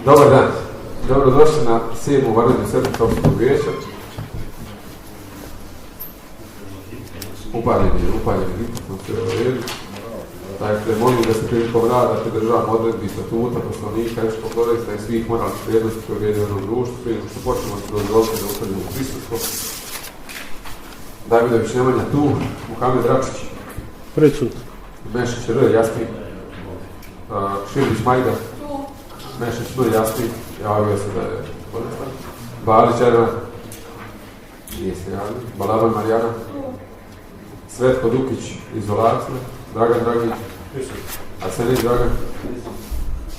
Dobar dan. Dobrodošli na 7. vanrednu sjednicu općinskog vijeća. Upaljeni mikrofon, sve u redu. Dakle, molim da se prilikom rada pridržavamo odredbi statuta, poslovnika, etičkog kodeksa i svih moralnih vrijednosti koje vrijede u jednom društvu. Prije nego što počnemo se dozvoliti da utvrdimo prisustvo. Davidović Nemanja tu, Muhamed Račić. Prisut. Mešić R. Jasmin. Širić Majda. Mešić M. Jasmin. Javio se da je bolestan. Balić Ervan. Nije se javio. Balaban Marijana. Svetko Dukić, izolacija. Dragan Dragić. Arsenić Dragan.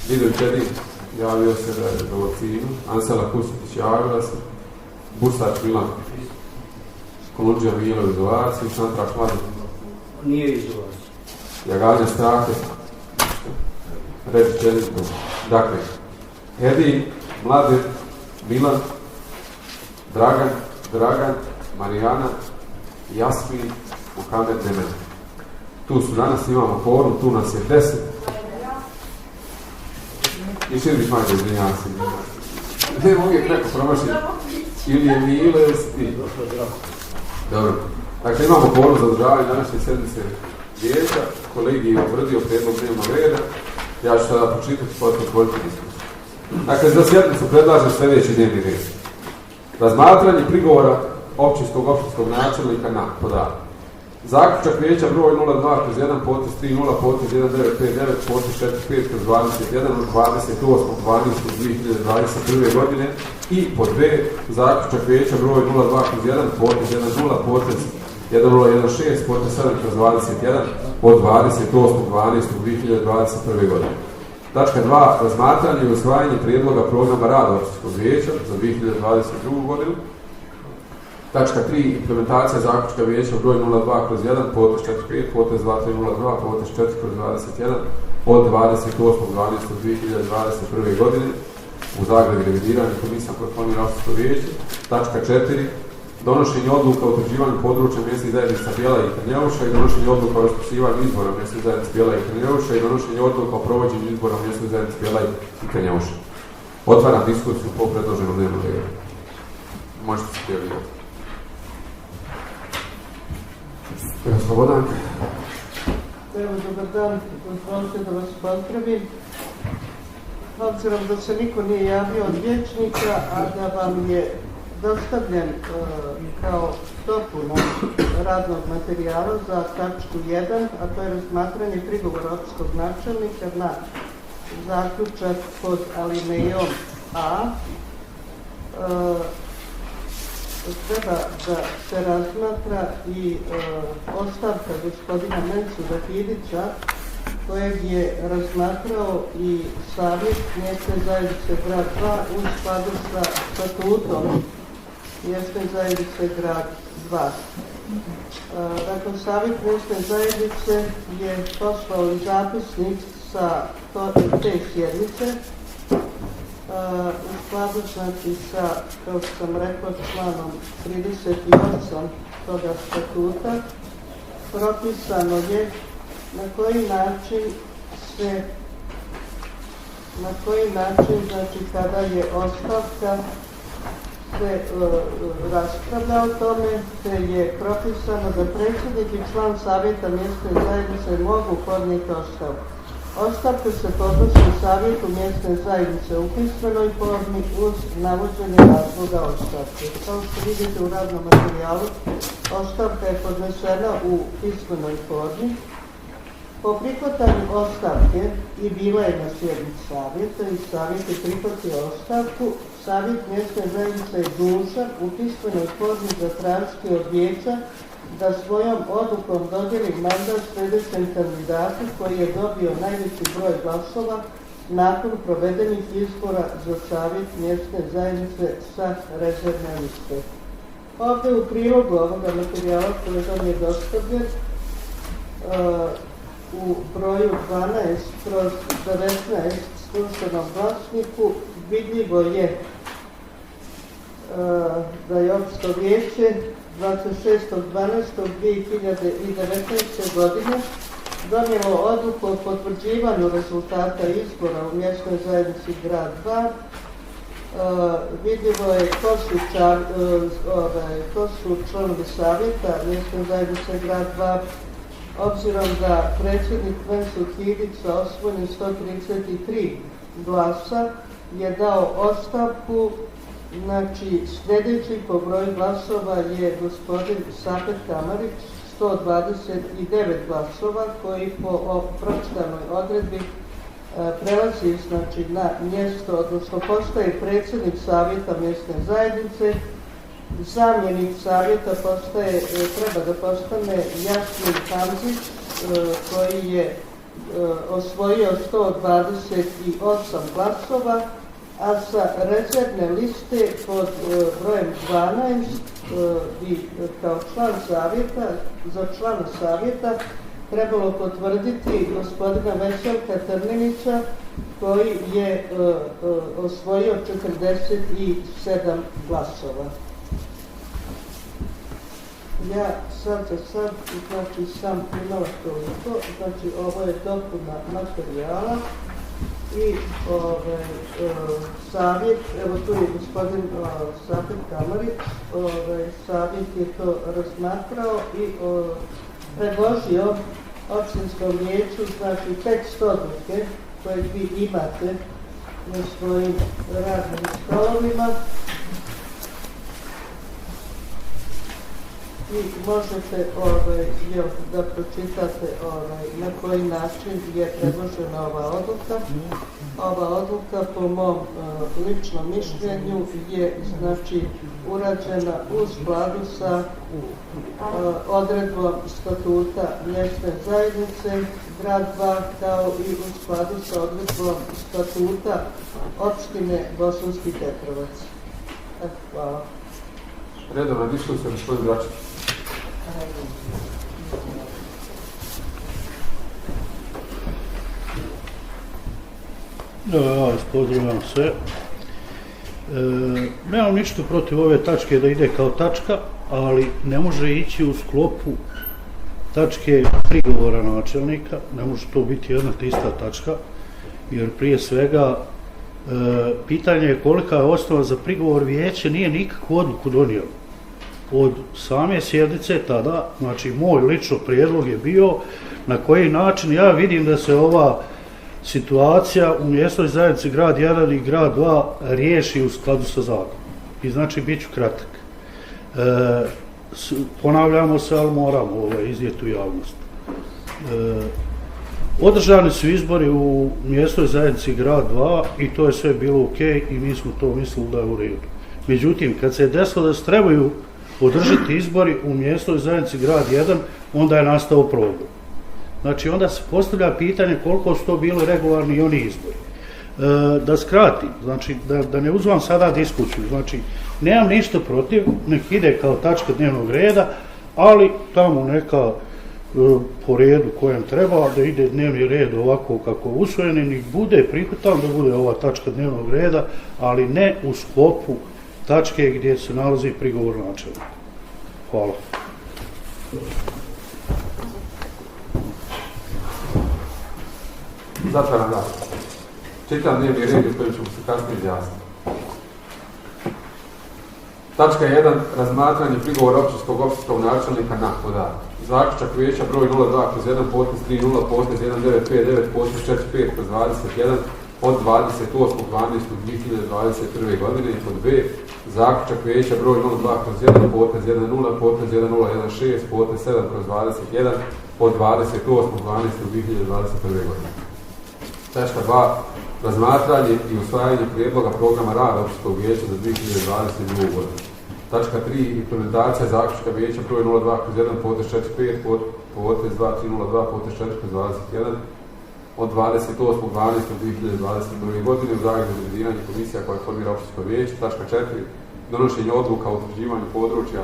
Vidović Edin. Javio se da je do vakcinu. Ansela Kusitić javila se. Bursač Milan. Kolundžija Milo, izolaciju. Šantraš Mladen. Nije izolacija. Jaganja Strake. Reći Čeliko. Dakle, Edin, Mladen, Milan, Dragan, Marijana, Jasmin, Muhamed Nemanja. Tu su danas, imamo kvorum, tu nas je 10. I Širić Majda, izvinjavam se. Ne uvijek neko promašiti. Ili je Milo, ili si ti. Dobro. Dakle, imamo kvorum za održavanje današnje sjednice vijeća. Kolegi je utvrdio prijedlog dnevnog reda. Ja ću sada pročitati, potom otvoriti diskusiju. Dakle, za sjednicu predlažem sljedeći dnevni red. Razmatranje prigovora općinskog načelnika na podatak. Zaključak vijeća broj 02/1 potez 30 potez 1959 potez 45/21 od 28.12.2021. godine i pod B zaključak vijeća broj 02/1 potez 10 potez 1016 potez 7/21 od 28.12.2021. godine. Tačka 2. Razmatranje i usvajanje prijedloga programa rada općinskog vijeća za 2022. godinu. Tačka 3. Implementacija zaključka vijeća broj 02/1 potez 45 potez 2302 potez 4/21 od 28.12.2021. godine u zagradi revidiranje komisija koja planira općinsko vijeće. Tačka 4. Donošenje odluka o utvrđivanju područja mjesnih zajednica Bijela i Krnjeuša i donošenje odluka o raspisivanju izbora mjesnih zajednica Bijela i Krnjeuša i donošenje odluka o provođenju izbora mjesnih zajednica Bijela i Krnjeuša. Otvaram diskusiju po predloženom dnevnom redu. Možete se prijavljati. Slobodan. Evo, dobar dan, dozvolite da vas pozdravim. Obzirom da se niko nije javio od vijećnika, a da vam je dostavljen kao dopuna radnog materijala za tačku 1, a to je razmatranje prigovora općinskog načelnika na zaključak pod alinejom A. Treba da se razmatra i ostavka gospodina Mensuda Hidića, kojeg je razmatrao i savjet mjesne zajednice grad 2 u skladu sa statutom mjesne zajednice grad 2. Dakle, savjet mjesne zajednice je poslao i zapisnik sa te sjednice u skladu znači sa, kao što sam rekla, članom 38 toga statuta. Propisano je na koji način znači kada je ostavka se raspravlja o tome, te je propisano da predsjednik i član savjeta mjesne zajednice mogu podnijeti ostavku. Ostavke se podnosi savjetu mjesne zajednice u pismenoj formi uz navođenje razloga ostavke. Kao što vidite u radnom materijalu, ostavka je podnesena u pismenoj formi. Po prihvatanju ostavke i bila je na sjednici savjeta i savjet je prihvatio ostavku, savjet mjesne zajednice je dužan u pismenoj formi zatražiti od vijeća da svojom odlukom dodijeli mandat sljedećem kandidatu koji je dobio najveći broj glasova nakon provedenih izbora za savjet mjesne zajednice sa rezervne liste. Ovdje u prilogu ovoga materijala koji vam je dostavljen u broju 12/19 službenom glasniku vidljivo je da je općinsko vijeće 26.12.2019. godine donijelo odluku o potvrđivanju rezultata izbora u mjesnoj zajednici Grad 2. Vidljivo je ko su članovi savjeta mjesne zajednice Grad 2, obzirom da predsjednik Mensur Hidić sa osvojenim 133 glasa je dao ostavku. Znači, sljedeći po broju glasova je gospodin Safet Kamarić, 129 glasova, koji po pročitanoj odredbi prelazi znači, na mjesto, odnosno postaje predsjednik savjeta mjesne zajednice. Zamjenik savjeta treba da postane Jasmin Hamzić, koji je osvojio 128 glasova, a sa rezervne liste pod brojem 12 bi kao član savjeta, za člana savjeta trebalo potvrditi gospodina Veselka Trninića, koji je osvojio 47 glasova. Ja sad znači sam imala toliko, znači ovo je dopuna materijala i savjet, evo tu je gospodin Safet Kamarić, savjet je to razmatrao i predložio opštinskom vijeću, znači tekst odluke koje vi imate na svojim radnim stolovima. I možete da pročitate na koji način je predložena ova odluka. Ova odluka po mom ličnom mišljenju je znači urađena u skladu sa odredbom statuta mjesne zajednice Grad 2 kao i u skladu sa odredbom statuta opštine Bosanski Petrovac. Hvala. Redovna diskusija, gospodin Bračić. Ja vas pozdravljam sve. Nemam ništa protiv ove tačke da ide kao tačka, ali ne može ići u sklopu tačke prigovora načelnika, ne može to biti jedna te ista tačka, jer prije svega pitanje je kolika je osnova za prigovor. Vijeće nije nikakvu odluku donijelo. Od same sjednice tada, znači moj lično prijedlog je bio na koji način ja vidim da se ova situacija u mjesnoj zajednici Grad 1 i Grad 2 riješi u skladu sa zakonom. I znači bit ću kratak. Ponavljamo se, ali moramo iznijeti u javnost. Održani su izbori u mjesnoj zajednici Grad 2 i to je sve bilo ok i mi smo to mislili da je u redu. Međutim, kad se je desilo da se trebaju održati izbori u mjesnoj zajednici Grad 1, onda je nastao problem. Znači, onda se postavlja pitanje koliko su to bili regularni i oni izbori. Da skratim, znači, da ne uzmam sada diskusiju, znači, nemam ništa protiv, nek ide kao tačka dnevnog reda, ali tamo neka po redu kojem treba, da ide dnevni red ovako kako usvojeni, nek bude prihvatam da bude ova tačka dnevnog reda, ali ne u sklopu tačke gdje se nalazi prigovor načelnika. Hvala. Zatvaram da. Čitam dnevni red u kojem ćemo se kasnije izjasniti. Tačka 1. Razmatranje prigovora općinskog načelnika na podatak. Zaključak vijeća broj 02/1, potpis 30, potpis 1959, potpis 45/21 od 28.12.2021. godine i pod B. Zaključak vijeća broj 02/1, potpis 10, potpis 1016, potpis 7/21 od 28.12.2021. godine. Tačka 2. Razmatranje i usvajanje prijedloga programa rada općinskog vijeća za 2022. godinu. Tačka 3. Implementacija zaključka vijeća broj 02/1, potpis 45, potpis 2302, potpis 4/21 od 28.12.2021. godine u Zagrebu za revidiranje komisija koja formira općinsko vijeće. Tačka 4. Donošenje odluka o utvrđivanju područja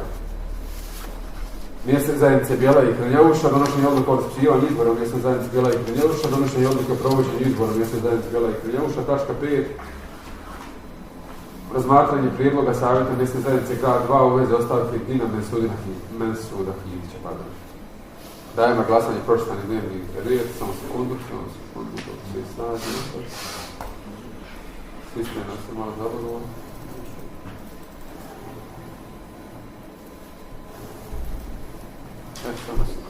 mjesne zajednice Bjela i Krnjeuša, donošenje odluka o raspisivanju izbora u mjesnoj zajednici Bjela i Krnjeuša, donošenje odluke o provođenju izbora u mjesnoj zajednici Bjela i Krnjeuša. Tačka 5. Razmatranje prijedloga savjeta mjesne zajednice Grad 2 u vezi ostavke Dina Mensuda Hidića. Dajem na glasanje pročitani dnevni red, samo sekundu, dok se snaži. Svi ste nas malo zadovoljni. Samo sekundu.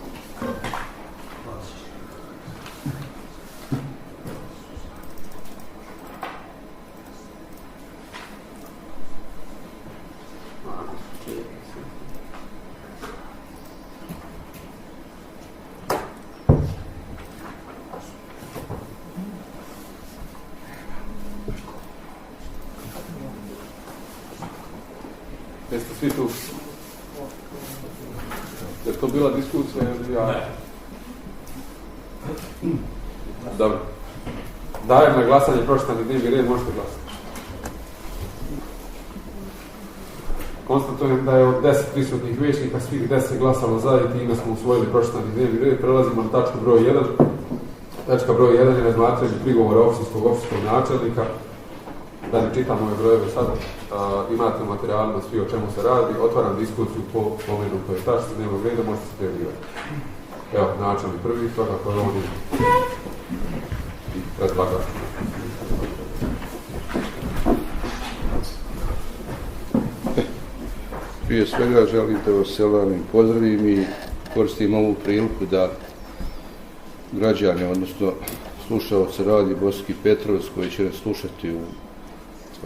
Jeste svi tu? Je to bila diskusija ili ja? Ne. Dobro. Dajem na glasanje pročitani dnevni red, možete glasati. Konstatujem da je od 10 prisutnih vijećnika svih 10 glasalo za i time smo usvojili pročitani dnevni red. Prelazimo na tačku broj 1. Tačka broj 1 je razmatranje prigovora općinskog načelnika. Da ne čitam ove brojeve sada, imate u materijalima svi o čemu se radi. Otvaram diskusiju po pomenutoj tačci dnevnog reda, možete se prijavljivati. Evo, načelnik prvi, svakako je on i predlagač. Prije svega želim da vas selam pozdravim i koristim ovu priliku da građane, odnosno slušaoce Radio Bosanski Petrovac koji će nas slušati u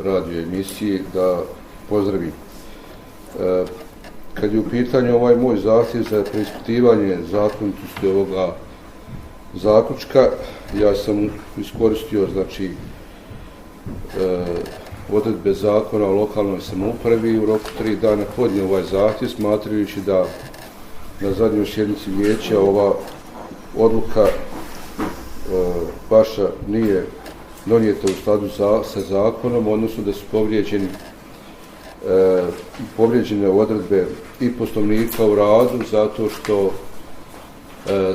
radio emisiji, da pozdravim. Kad je u pitanju ovaj moj zahtjev za preispitivanje zakonitosti ovoga zaključka, ja sam iskoristio odredbe zakona o lokalnoj samoupravi i u roku 3 dana podnio ovaj zahtjev, smatrajući da na zadnjoj sjednici vijeća ova odluka vaša nije donijeta u skladu sa zakonom, odnosno da su povrijeđene odredbe i Poslovnika o radu, zato što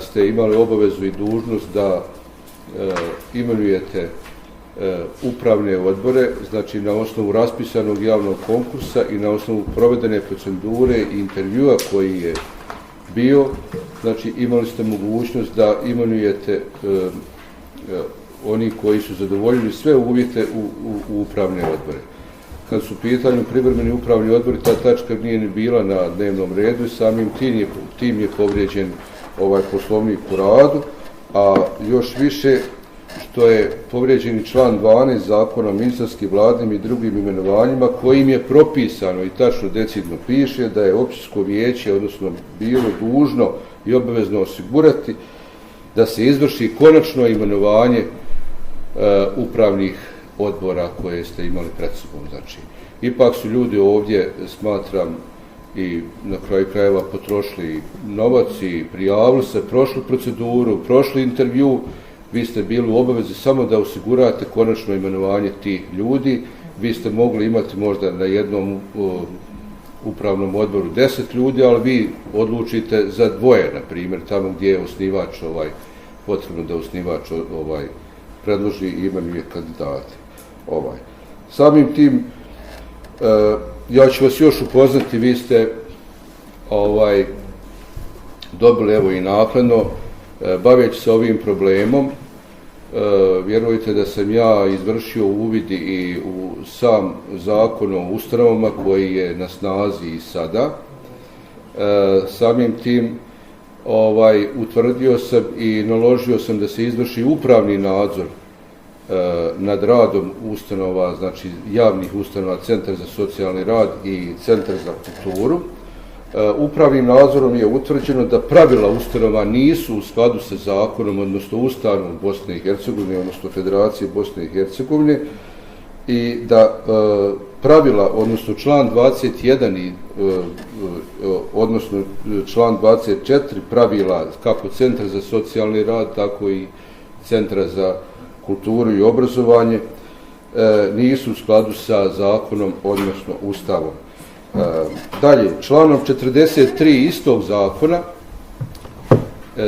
ste imali obavezu i dužnost da imenujete upravne odbore, znači na osnovu raspisanog javnog konkursa i na osnovu provedene procedure i intervjua koji je bio, znači imali ste mogućnost da imenujete oni koji su zadovoljili sve uvjete u upravne odbore. Kad su u pitanju privremeni upravni odbori, ta tačka nije ni bila na dnevnom redu i samim tim je povrijeđen ovaj Poslovnik o radu, a još više što je povrijeđen član 12 Zakona o ministarskim, vladnim i drugim imenovanjima, kojim je propisano i tačno decidno piše da je općinsko vijeće, odnosno bilo dužno i obavezno osigurati da se izvrši konačno imenovanje upravnih odbora koje ste imali pred sobom. Znači, ipak su ljudi ovdje, smatram, i na kraju krajeva potrošili novac i prijavili se, prošli proceduru, prošli intervju. Vi ste bili u obavezi samo da osigurate konačno imenovanje tih ljudi. Vi ste mogli imati možda na jednom upravnom odboru 10 ljudi, ali vi odlučite za dvoje, na primjer, tamo gdje je osnivač potrebno da osnivač predloži i imenuje kandidate. Samim tim, ja ću vas još upoznati, vi ste dobili evo i naknadno, baveći se ovim problemom, vjerujte da sam ja izvršio uvid i u sam zakon o ustanovama koji je na snazi i sada. Samim tim utvrdio sam i naložio sam da se izvrši upravni nadzor nad radom ustanova, znači javnih ustanova, Centar za socijalni rad i Centar za kulturu. Upravnim nadzorom je utvrđeno da pravila ustanova nisu u skladu sa zakonom, odnosno Ustavom Bosne i Hercegovine, odnosno Federacije Bosne i Hercegovine, i da pravila, odnosno član 21 odnosno član 24 pravila kako Centra za socijalni rad, tako i Centra za kulturu i obrazovanje nisu u skladu sa zakonom, odnosno Ustavom. Dalje, članom 43 istog zakona,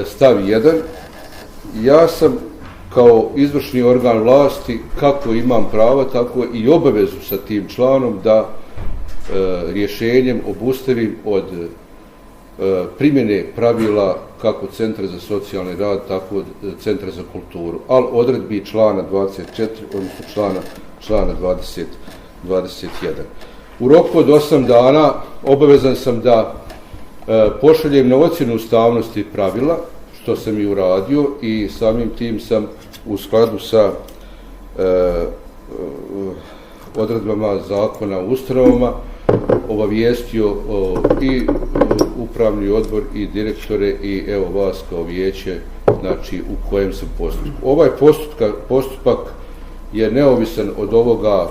stav 1, ja sam kao izvršni organ vlasti, kako imam prava, tako i obavezu sa tim članom da rješenjem obustavim od primjene pravila kako Centra za socijalni rad, tako Centra za kulturu, ali odredbi člana 24, odnosno člana 21. U roku od 8 dana obavezan sam da pošaljem na ocjenu ustavnosti pravila, što sam i uradio, i samim tim sam u skladu sa odredbama zakona o ustanovama obavijestio i upravni odbor i direktore i evo vas kao vijeće, znači u kojem sam postupku. Ovaj postupak je neovisan od ovoga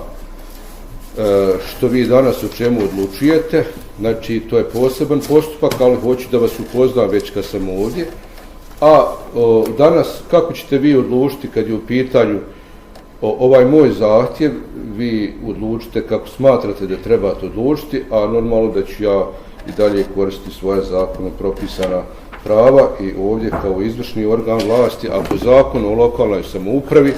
što vi danas o čemu odlučujete, znači to je poseban postupak, ali hoću da vas upoznam već kad sam ovdje. A danas kako ćete vi odlučiti kad je u pitanju ovaj moj zahtjev, vi odlučite kako smatrate da trebate odlučiti, a normalno da ću ja i dalje koristiti svoja zakonom propisana prava i ovdje kao izvršni organ vlasti, a po zakonu o lokalnoj samoupravi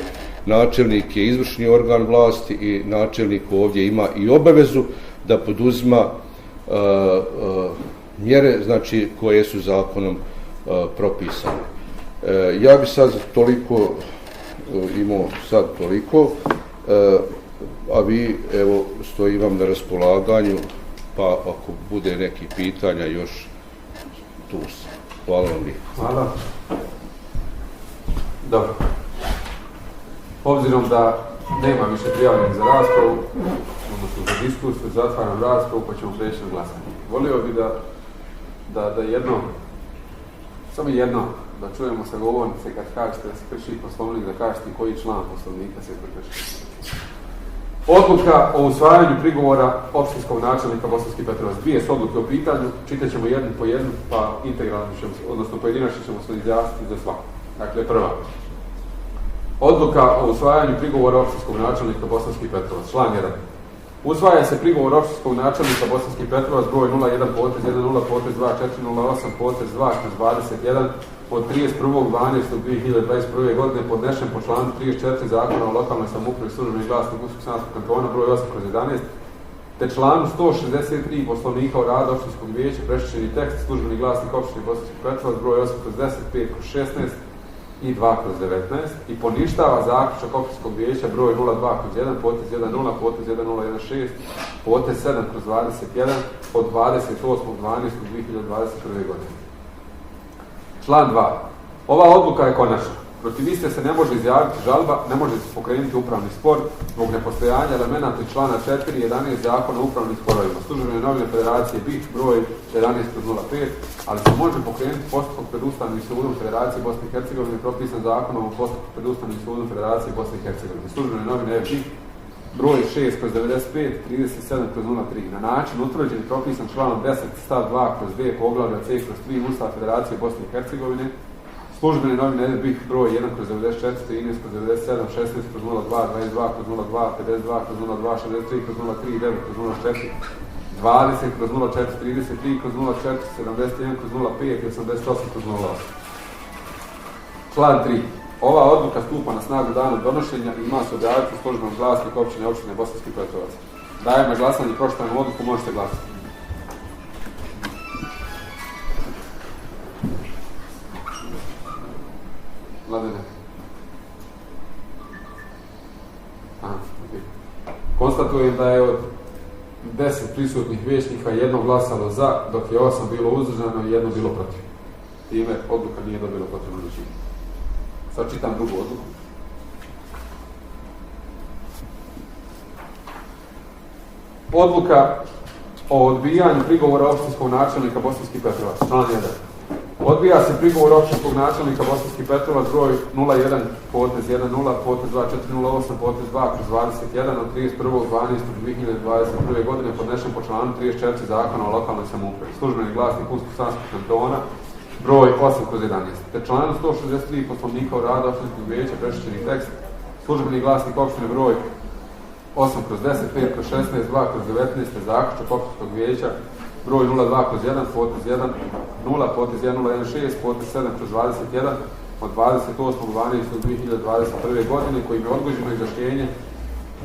načelnik je izvršni organ vlasti i načelnik ovdje ima i obavezu da poduzima mjere, znači, koje su zakonom propisane. Ja bi sad toliko imao a vi evo stojim vam na raspolaganju, pa ako bude neki pitanja još tu sam. Hvala vam lijepo. Hvala. Dobro. Obzirom da nema više prijavljenih za raspravu, odnosno za diskusiju, zatvaram raspravu pa ćemo preći na glasanje. Volio bi da jedno, samo jedno, da čujemo sa govornice kad kažete da se krši Poslovnik, da kažete koji član Poslovnika se prekrši. Odluka o usvajanju prigovora općinskog načelnika Bosanski Petrovac. Dvije su odluke u pitanju, čitat ćemo jednu po jednu, pa integralno ćemo, odnosno pojedinačno ćemo se izjasniti za svaku. Dakle, prva. Odluka o usvajanju prigovora općinskog načelnika Bosanski Petrovac. Član 1. Usvaja se prigovor općinskog načelnika Bosanski Petrovac broj 01 potez 10 potez 2408 potez 2/21 od 31.12.2021. godine podnešen po članu 34 Zakona o lokalnoj samoupravi Službeni glasnik Unsko-Sanskog kantona broj 8/11 te članu 163 Poslovnika o radu općinskog vijeća prečišćeni tekst Službeni glasnik općine Bosanski Petrovac broj 8/10 5/16 i 2/19 i poništava zaključak općinskog vijeća broj 02/1 potez 10 potez 1016 potez 7/21 od 28.12.2021. godine. Član 2. Ova odluka je konačna. Protiv iste se ne može izjaviti žalba, ne može se pokrenuti upravni spor zbog nepostojanja elemenata člana 4 i 11 Zakona o upravnim sporovima. Službene novine Federacije BiH broj 11/05, ali se može pokrenuti postupak pred Ustavnim sudom Federacije Bosne i Hercegovine propisan Zakonom o postupku pred Ustavnim sudom Federacije Bosne i Hercegovine. Službene novine BiH broj 6/95 37/03 na način utvrđen i propisan članom 10 stav 2/d poglavlja C/3 Ustava Federacije Bosne i Hercegovine. Službene novine BiH broj 1/94 13/97 16/02 22/02 52/02 63/03 9/04 20/04 33/04 71/05 i 88/08. Član 3. Ova odluka stupa na snagu dana donošenja i ima se objaviti u Službenom glasniku općine Bosanski Petrovac. Dajem na glasanje pročitanu odluku, možete glasati. Mladene. Okay. Konstatujem da je od 10 prisutnih vijećnika jedno glasalo za, dok je 8 bilo uzdržano i jedno bilo protiv. Time odluka nije dobila potrebnu većinu. Sad čitam drugu odluku. Odluka o odbijanju prigovora općinskog načelnika Bosanski Petrovac. Član 1. Odbija se prigovor općinskog načelnika Bosanski Petrovac broj 01 potez 10 potez 2408 potez 2/21 od 31.12.2021. godine podnešen po članu 34 Zakona o lokalnoj samoupravi. Službeni glasnik Unsko-Sanskog kantona broj 8/11 te članu 163 Poslovnika o radu općinskog vijeća prečišćeni tekst Službeni glasnik općine broj 8/10 5/16 2/19 te zaključak općinskog vijeća broj 02/1 potez 1 0 potez 1016 potez 7/21 od 28.12.2021. godine kojim je odgođeno izjašnjenje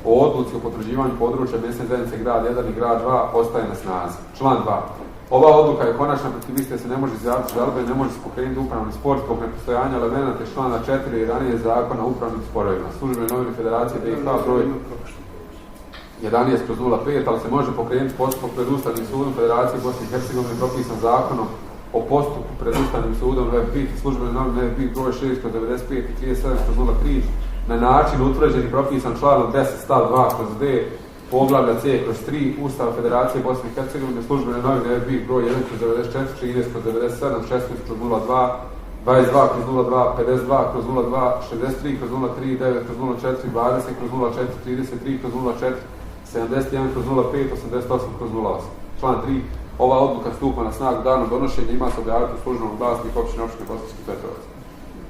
o odluci o potvrđivanju područja mjesne zajednice grad 1 i grad 2 ostaje na snazi. Član 2. Ova odluka je konačna, protiv iste se ne može izjaviti žalbe i ne može se pokrenuti upravni spor zbog nepostojanja elemenata iz člana 4 i ranije zakona o upravnim sporovima. Službene novine Federacije BiH broj 11/05, ali se može pokrenuti postupak pred Ustavnim sudom Federacije Bosne i Hercegovine propisan zakonom o postupku pred Ustavnim sudom FB i službene novine FB broj 6/95 i 37/03 na način utvrđen i propisan članom 10 stav 2/d poglavlja C/3 Ustava Federacije Bosne i Hercegovine, službene novine FB broj 1/94, 13/97, 16/02, 22/02, 52/02, 63/03, 9/04, 20/04, 33/04, 71/05, 88/08. Član 3. Ova odluka stupa na snagu danom donošenja, ima se objaviti u službenom glasniku općine Bosanski Petrovac.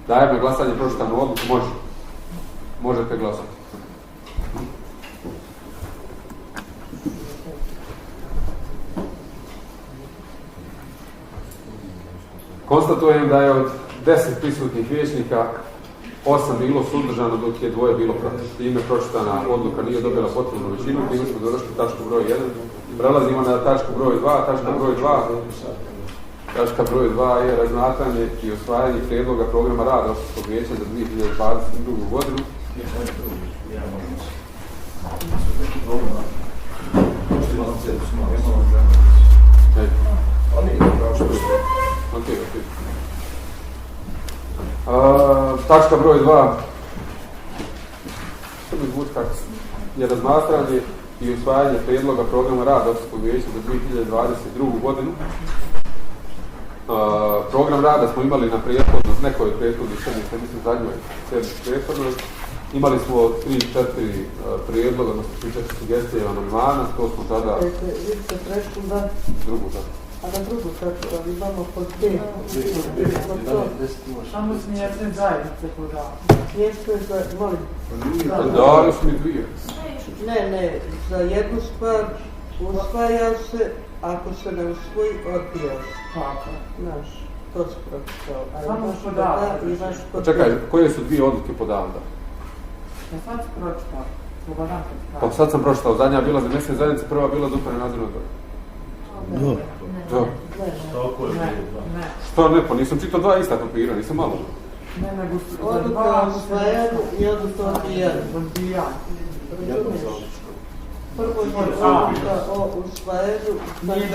Dajem na glasanje pročitanu odluku, možete glasati. Konstatujem da je od 10 prisutnih vijećnika 8 bilo suzdržano, dok je 2 bilo protiv. Time pročitana odluka nije dobila potrebnu većinu, time smo došli tačku broj 1. Prelazimo na tačku broj 2. Tačka broj 2 je razmatranje i usvajanje prijedloga programa rada Općinskog vijeća za 2022. godinu. Tačka broj 2 je razmatranje i usvajanje prijedloga programa rada Općinskog vijeća za 2022. godinu. Program rada smo imali na prethodno, nekoj prethodnih sedmica, mislim zadnjoj sedmici prethodnoj. Imali smo 3-4 prijedloga, odnosno 3-4 sugestije amandmana, to smo tada... Vidite treću da? Drugu da. A na drugu tačku, ali imamo pod 5. Samo s mjesne zajednice podao. Mjesne zajednice, molim. Dali su mi 2. Ne, za jednu stvar usvaja se, ako se ne usvoji, odbija se. Kako? Znaš, to se pročitao. Samo podao. Čekaj, koje su 2 odluke podavda? Ja sad si pročitao. Slobodan Pa sad sam pročitao, zadnja bila za mjesne zajednice, prva bila za upravni nadzorni odbor. Ne. Što ne, pa nisam čitao 2 ista papira, nisam malo. Ne, nego odluka o usvajanju i odluka o odbijanju. Razumiješ? Prvo je odluka o usvajanju, nije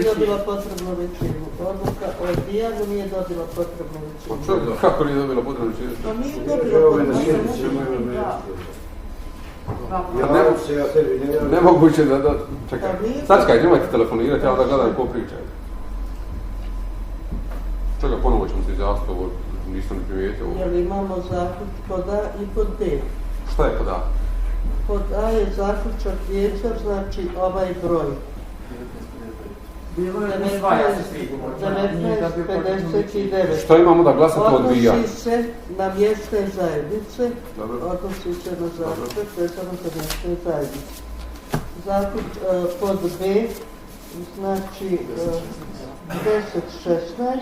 dobila potrebnu većinu. Odluka o odbijanju nije dobila potrebnu većinu. Kako nije dobila potrebnu većinu? Pa nije dobila potrebnu većinu. Nemoguće da... Čekaj, sačekaj, nemojte telefonirati, ja onda gledam ko priča. Čekaj, ponovo ćemo se izjasniti ovo, nisam ni primijetio ovo. Jer imamo zaključak pod A i pod B. Šta je pod A? Pod A je zaključak vijeća, znači ovaj broj. Bilo je 19:59. Što imamo da glasati o odbijanju? Odnosi se na mjesne zajednice, odnosi se na zaključak vezano za mjesne zajednice. Pod B, znači 10:16,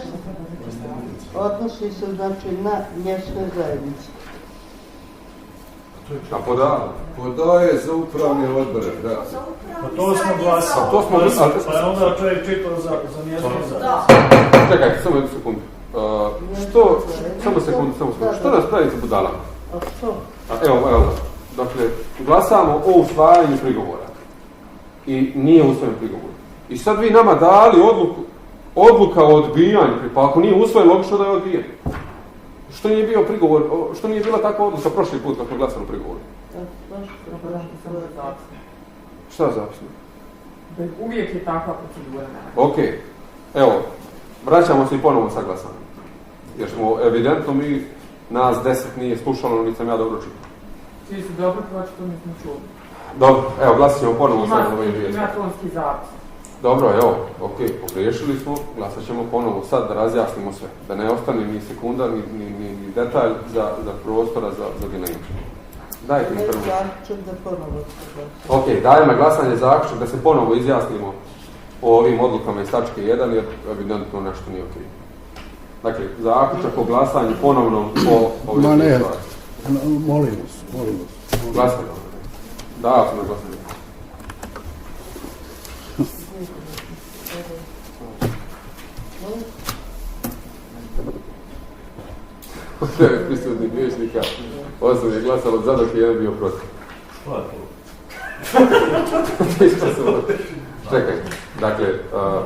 odnosi se znači na mjesne zajednice. A pod A? Pod A je za upravne odbore, da. Pa to smo glasali. Pa je onda čovjek čitao za mjesto za. Čekajte, samo jednu sekundu. Samo sekundu. Što nas pravite budalama? A što? Evo. Dakle, glasamo o usvajanju prigovora. I nije usvojen prigovor. I sad vi nama dali odluka o odbijanju. Pa ako nije usvojen, logično da je odbijen. Što nije bio prigovor, što nije bila takva odluka prošli put kako je glasano prigovor? Šta zapisno? Uvijek je takva procedura. Ok, evo, vraćamo se i ponovo sa glasanjem. Jer smo evidentno nas 10 nije slušalo, niti sam ja dobro čitao. Svi su dobro pročito, nismo čuli. Dobro, evo, glasat ćemo ponovo sa ovim vijestom. Ima tonski zapis. Dobro, evo, ok, pogriješili smo, glasat ćemo ponovo sad da razjasnimo sve. Da ne ostane ni sekunda, ni detalj za prostora za dilemu. Dajte mi prvo. Zaključak da ponovo se glasa. Ok, dajem na glasanje zaključak da se ponovo izjasnimo o ovim odlukama iz tačke 1, jer evidentno nešto nije ok. Dakle, zaključak o glasanju ponovno o ovim stvari. Molim vas. Glasanje. Da, sam na glasanje. Od 9 prisutnih vijećnika 8 je glasalo za, dok je jedan bio protiv. Čekaj, dakle...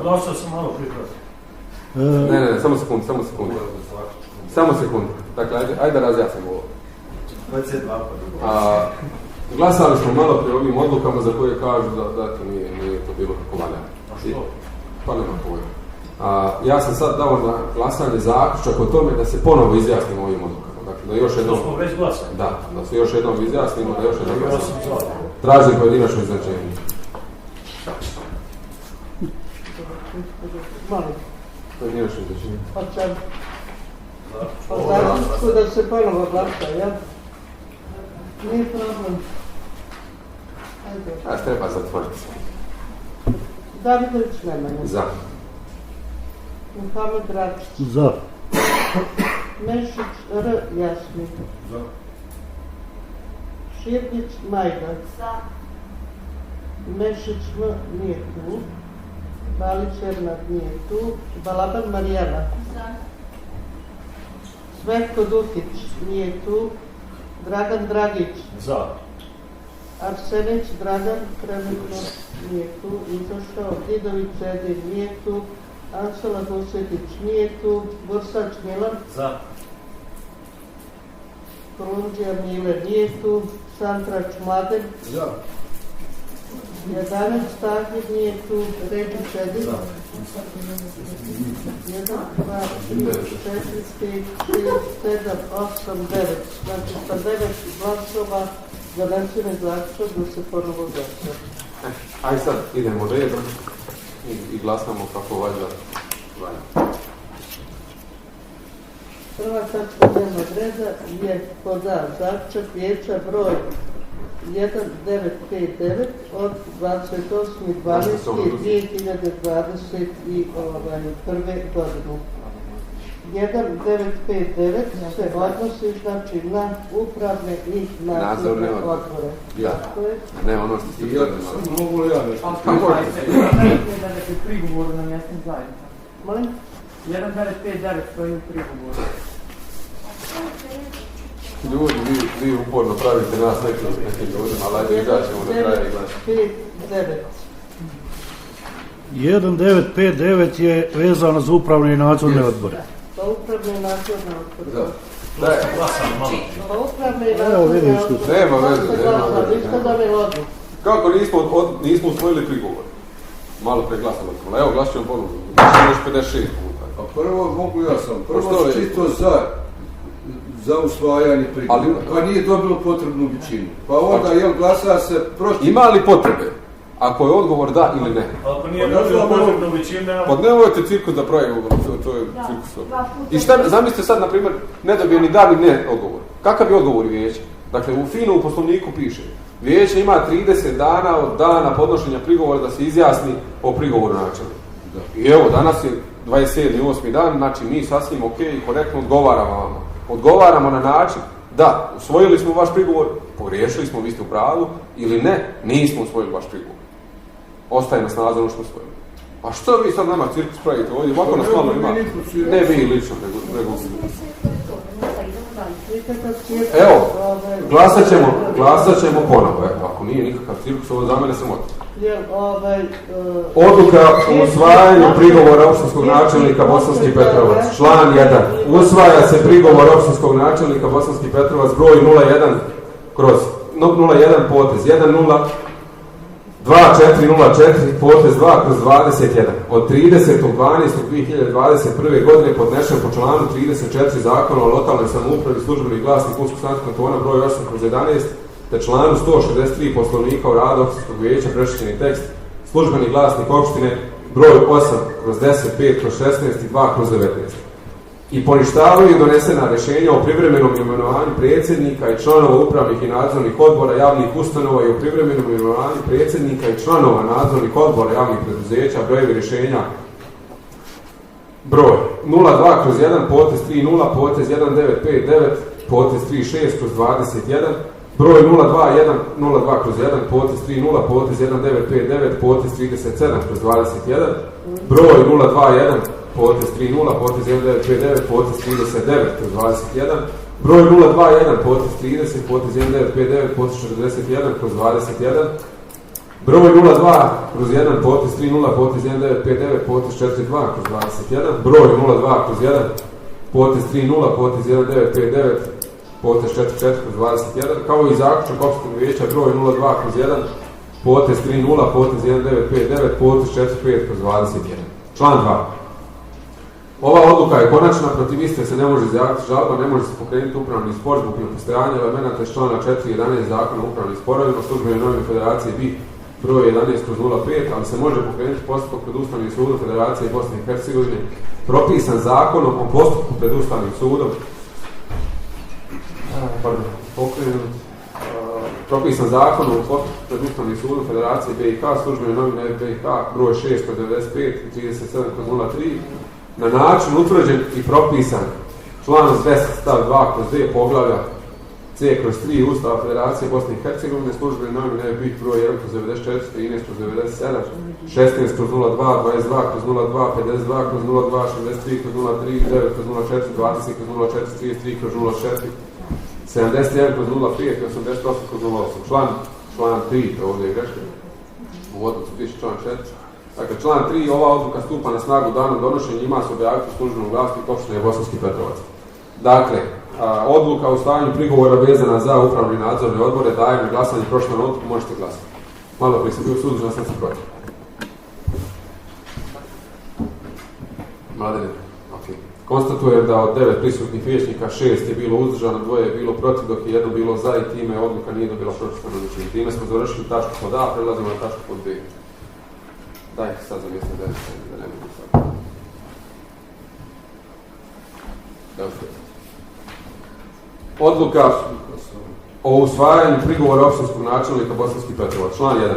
Glasao sam malo pripravo. Ne, samo sekundu. Dakle, ajde da razjasnimo ovo. Glasali smo malo prije ovim odlukama za koje kažu da to nije to bilo kako valjano. A što? Pa nema pojma. Ja sam sad dao na glasanje zaključak o tome da se ponovo izjasnimo ovim odlukama. Dakle, da još jednom... To smo već glasali. Da se još jednom izjasnimo, da još jednom glasamo. Tražim pojedinačno izračenje. Molim. Pojedinačno izračenje. Pa čem? Pa zaključku da se ponovo glasa, jel? Nije problem. Ajde. Treba zatvoriti. Davidović Nemanja. Za. Muhamed Račić. Za. Mešić R. Jasmin. Za. Širdić Majda. Za. Mešić M. nije tu. Balić Ernad nije tu. Balaban Marijana. Za. Svetko Dukić nije tu. Dragan Dragić. Za. Arsenić Dragan trenutno nije tu. Izašao. Didović Edin nije tu. Ansela Husetić nije tu. Bursač Milan. Za. Kolundžija Mile nije tu. Santrač Mladen. Za. 11 Stahir nije tu. Ređić Edin. 1, 2, 3, 4, 5, 6, 7, 8, 9. Znači sa 9 glasova donesene zaključak da se ponovo glasa. Aj sad idemo redom i glasamo kako valja. Prva tačka dnevnog reda je pod A zaključak vijeća broj 1959 od 28.12.2021. godinu. 1959 se odnosi znači na upravne i nadzorne odbore. Ja. Ne, ono što ste gledali. Mogu li ja nešto? Ali kako je 1959 prigovoru na mjesnim zajednicama? Molim? 1959 stoji u prigovoru. Ljudi, vi uporno pravite nas nekim ljudima, ali ajde izaćemo na kraju i gledamo. 1959. 1959 je vezano za upravne i nadzorne odbore. Pa upravne i nadzorne odbore. Da. Pa upravne i Evo, nadzorne vidiš tu. odbore. Nema veze. Ništa da mi odluku. Kako nismo usvojili prigovor? Malo preglasali smo. Evo, glasit ćemo ponovno. Još 56 puta. A prvo mogu ja sam. Prvo čito za usvajanje prigovora. Pa nije dobilo potrebnu većinu. Pa onda glasa se protiv. Ima li potrebe? Ako je odgovor da ili ne. Ako nije dobilo potrebnu većinu, Pa nemojte cirkus da pravi to je cirkus. I šta, zamislite sad, na primjer, ne dobije ni da ni ne odgovor. Kakav je odgovor vijeća? Dakle, u finu u poslovniku piše vijeće ima 30 dana od dana podnošenja prigovora da se izjasni o prigovoru načelnika. I evo, danas je 27.8. dan, znači mi sasvim ok i korektno odgovaramo vama. Odgovaramo na način da usvojili smo vaš prigovor, pogriješili smo, vi ste u pravu, ili ne, nismo usvojili vaš prigovor. Ostaje na snazi ono što usvojili. A što vi sad nama cirkus pravite ovdje? Ovako nas malo ima. Ne vi lično, nego evo, glasat ćemo ponovo. Ako nije nikakav cirkus, ovo za mene samota. Odluka o usvajanju prigovora opštinskog načelnika Bosanski Petrovac. Član 1. Usvaja se prigovor opštinskog načelnika Bosanski Petrovac broj 01 potez 102404 potez 2/21 od 30.12.2021. godine podnešen po članu 34 Zakona o lokalnoj samoupravi Službeni glasnik Unsko-Sanskog kantona broj 8/11 te članu 163 Poslovnika o radu opštinskog vijeća prešućeni tekst Službeni glasnik opštine broj 8/10, 5/16 i 2/19 i poništavaju donesena rješenja o privremenom imenovanju predsjednika i članova upravnih i nadzornih odbora javnih ustanova i o privremenom imenovanju predsjednika i članova nadzornih odbora javnih preduzeća, brojevi rješenja broj 02/1 potez 30 potez 1959 potez 36/21 broj 02/1 potez 30 potez 1959 potez 37/21 broj 02/1 potez 30, potez 1959, potez 39/21, broj 021, potez 30, potez 1959, potez 41/21, broj 02/1, potez 30, potez 1959, potez 42/21, broj 02/1, potez 30, potez 1959, potez 44/21, kao i zaključak opštinskog vijeća broj 02/1, potez 30, potez 1959, potez 45/21. Član 2. Ova odluka je konačna, protiv iste se ne može izjaviti žalba, ne može se pokrenuti upravni spor zbog nepostojanja elemenata iz člana 4.11 Zakona o upravnim sporovima, službenoj novine Federacije BiH broj 11/05, ali se može pokrenuti postupak pred Ustavnim sudom Federacije Bosne i Hercegovine, propisan zakonom o postupku pred Ustavnim sudom, propisan zakonom o postupku pred Ustavnim sudom Federacije BiH, službene novine BiH broj 6/95 i 37/03, na način utvrđen i propisan članom 10 stav 2/d poglavlja C/3 Ustava Federacije Bosne i Hercegovine, službene novine BiH broj 1/94, 13/97, 16/02, 22/02, 52/02, 63/03, 9/04, 20/04, 33/04, 71/05 i 88/08. Član 3, to ovdje je greška. U odluci piše član 4. Dakle, član 3, ova odluka stupa na snagu danom donošenja, ima se objaviti u službenom glasniku opštine Bosanski Petrovac. Dakle, odluka o stavljanju prigovora vezana za upravni nadzorne odbore daje na glasanje prošlo na odluku, možete glasati. Malo prije sam bio suzdržan, sam se protiv. Mladene, ok. Konstatujem da od 9 prisutnih vijećnika 6 je bilo uzdržano, 2 je bilo protiv, dok je 1 bilo za i time odluka nije dobila pročitano odlučenje. Time smo završili tačku pod A, prelazimo na tačku pod B. Dajte sad za mjesto da ne mogu sad. Odluka o usvajanju prigovora opštinskog načelnika Bosanski Petrovac. Član 1.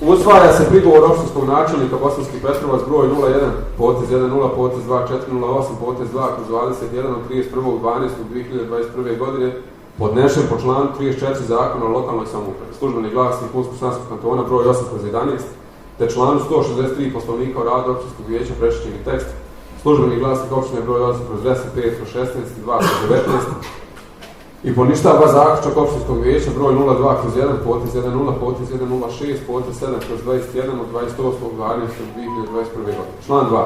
Usvaja se prigovor opštinskog načelnika Bosanski Petrovac broj 01, potez 10, potez 2408, potez 2/21 od 31.12.2021. godine, podnešen po članu 34 Zakona o lokalnoj samoupravi. Službeni glasnik Unsko-Sanskog kantona broj 8/11, te članu 163 Poslovnika o radu opštinskog vijeća prešućeni tekst. Službeni glasnik opštine broj 8/10, 5/16 i 2/19. I poništava zaključak opštinskog vijeća broj 02/1, potez 10, potez 106, potez 7/21 od 28.12.2021. godine. Član 2.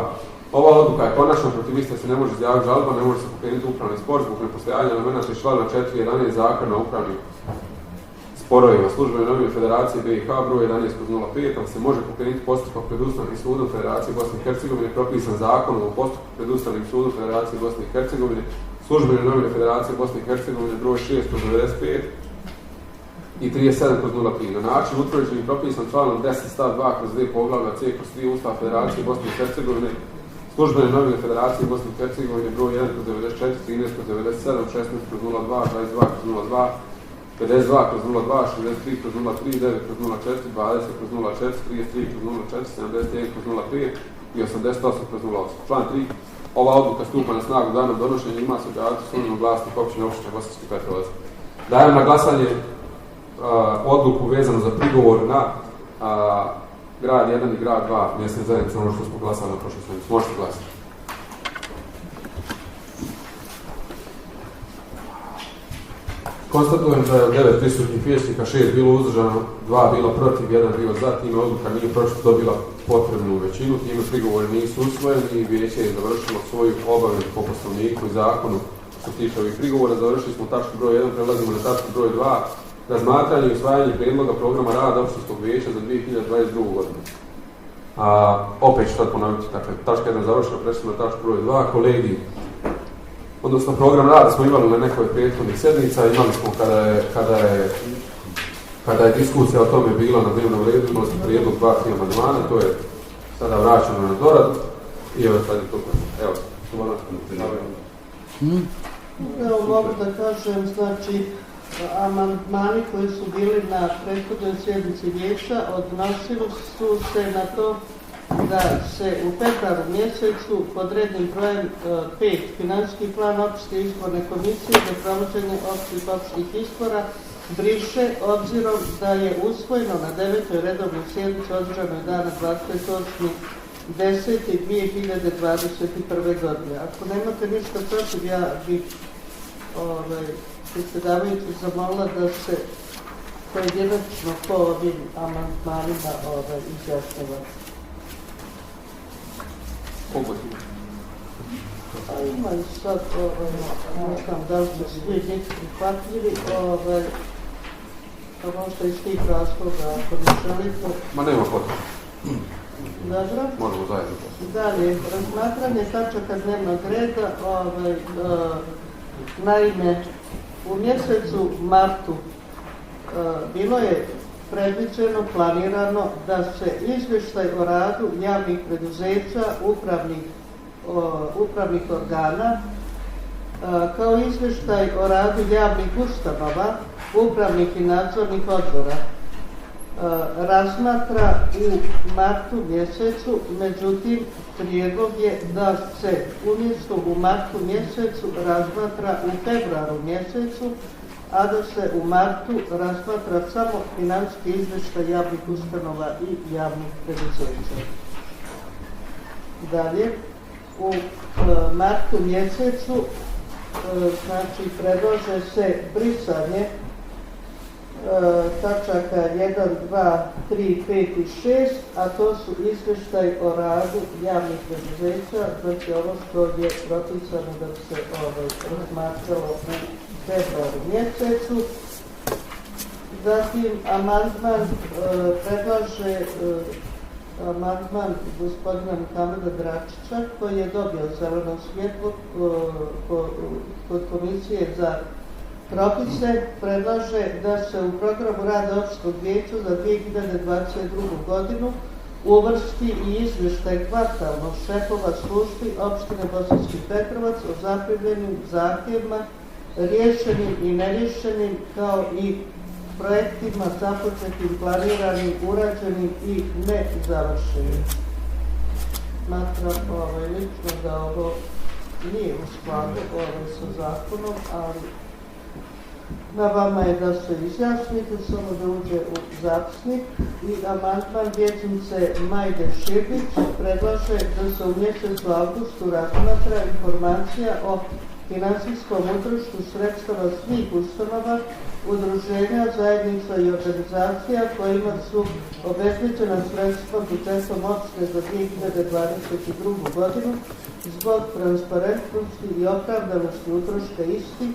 Ova odluka je konačna, protiv iste se ne može izjaviti žalba, ne može se pokrenuti upravni spor zbog nepostojanja elemenata iz člana 4.11 Zakona o upravnim sporovima. Službene novine Federacije BiH broj 11/05, ali se može pokrenuti postupak pred Ustavnim sudom Federacije Bosne i Hercegovine, propisan zakonom o postupku pred Ustavnim sudom Federacije Bosne i Hercegovine, službene novine Federacije Bosne i Hercegovine broj 6/95 i 37/03, na način utvrđen i propisan članom 10 stav 2/d poglavlja C/3 Ustava Federacije Bosne i Hercegovine, službene novine Federacije Bosne i Hercegovine broj 1/94, 13/97, 16/02, 22/02, 52/02, 63/03, 9/04, 20/04, 33/04, 71/05 i 88/08. Član 3. Ova odluka stupa na snagu danom donošenja, ima se objaviti u službenom glasniku opštine Bosanski Petrovac. Dajem na glasanje odluku vezanu za prigovor na grad 1 i grad 2 mjesne zajednice, ono što smo glasali na prošloj sjednici. Možete glasati. Konstatujem da je od 9 prisutnih vijećnika 6 bilo uzdržano, 2 bilo protiv, 1 bio za, time odluka nije pročito dobila potrebnu većinu, time prigovori nisu usvojeni i vijeće je završilo svoju obavezu po poslovniku i zakonu. Što se tiče ovih prigovora, završili smo tačku broj 1, prelazimo na tačku broj 2, razmatranje i usvajanje prijedloga programa rada opštinskog vijeća za 2022. godinu. Opet ću sad ponoviti, dakle, tačka 1 završila, prešli na tačku broj 2, kolegi. Odnosno, program rada smo imali na nekoj prethodnih sedmica, imali smo kada je diskusija o tome bila na dnevnom redu, imali smo prijedlog 2-3 amandmana, to je sada vraćeno na doradu i evo sad je to. Evo, Evo mogu da kažem, znači, amandmani koji su bili na prethodnoj sjednici vijeća odnosili su se na to da se u februaru mjesecu pod rednim brojem 5 financijski plan općinske izborne komisije za provođenje općih izbora briše obzirom da je usvojeno na 9. redovnoj sjednici održanoj dana 10.2021. godine. Ako nemate ništa protiv, ja bih predsjedavajući zamolila da se pojedinačno po ovim amandmanima izjašnjava. A ima i sad, ne znam da li će svi biti prihvatljivi, pa možda iz tih razloga, ako ne želite. Ma nema potrebe. Dobro. Možemo zajedno. Dalje, razmatranje tačaka dnevnog reda, naime, u mjesecu martu bilo je predviđeno, planirano da se izvještaj o radu javnih preduzeća, upravnih organa, kao izvještaj o radu javnih ustanova, upravnih i nadzornih odbora razmatra u martu mjesecu, međutim prijedlog je da se umjesto u martu mjesecu razmatra u februaru mjesecu, a da se u martu razmatra samo financijski izvještaj javnih ustanova i javnih preduzeća. Dalje, u martu mjesecu znači predlaže se brisanje tačaka 1, 2, 3, 5 i 6, a to su izvještaj o radu javnih preduzeća, znači ovo što je propisano da se razmatralo u februaru mjesecu. Zatim amandman predlaže amandman gospodina Muhameda Dračića koji je dobio zeleno svjetlo kod Komisije za propise, predlaže da se u programu rada Općinskog vijeća za 2022. godinu uvrsti i izvještaj kvartalno šefova službi opštine Bosanski Petrovac o zaprimljenim zahtjevima, riješenim i neriješenim, kao i projektima započetim, planiranim, urađenim i nezavršenim. Smatram lično da ovo nije u skladu sa zakonom, ali na vama je da se izjasnite, samo da uđe u zapisnik. I amandman vijećnice Majde Šibić predlaže da se u mjesecu avgustu razmatra informacija o financijskom utrošku sredstava svih ustanova, udruženja, zajednica i organizacija kojima su obezbeđena sredstva budžetom opštine za 2022. godinu zbog transparentnosti i opravdanosti utroška istih.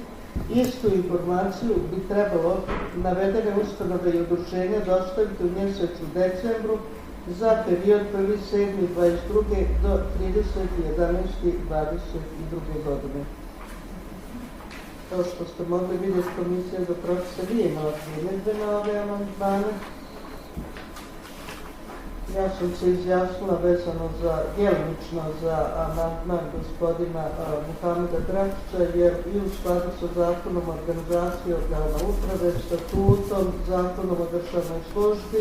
Istu informaciju bi trebalo navedene ustanove i udruženja dostaviti u mjesecu decembru za period 1.7.22. do 30.11.22. godine. Kao što ste mogli vidjeti, Komisija za propise nije imala primjedbe na ove amandmane. Ja sam se izjasnila vezano djelomično za amandman gospodina Muhameda Dračića, jer i u skladu sa zakonom o organizaciji organa uprave, statutom, zakonom o državnoj službi,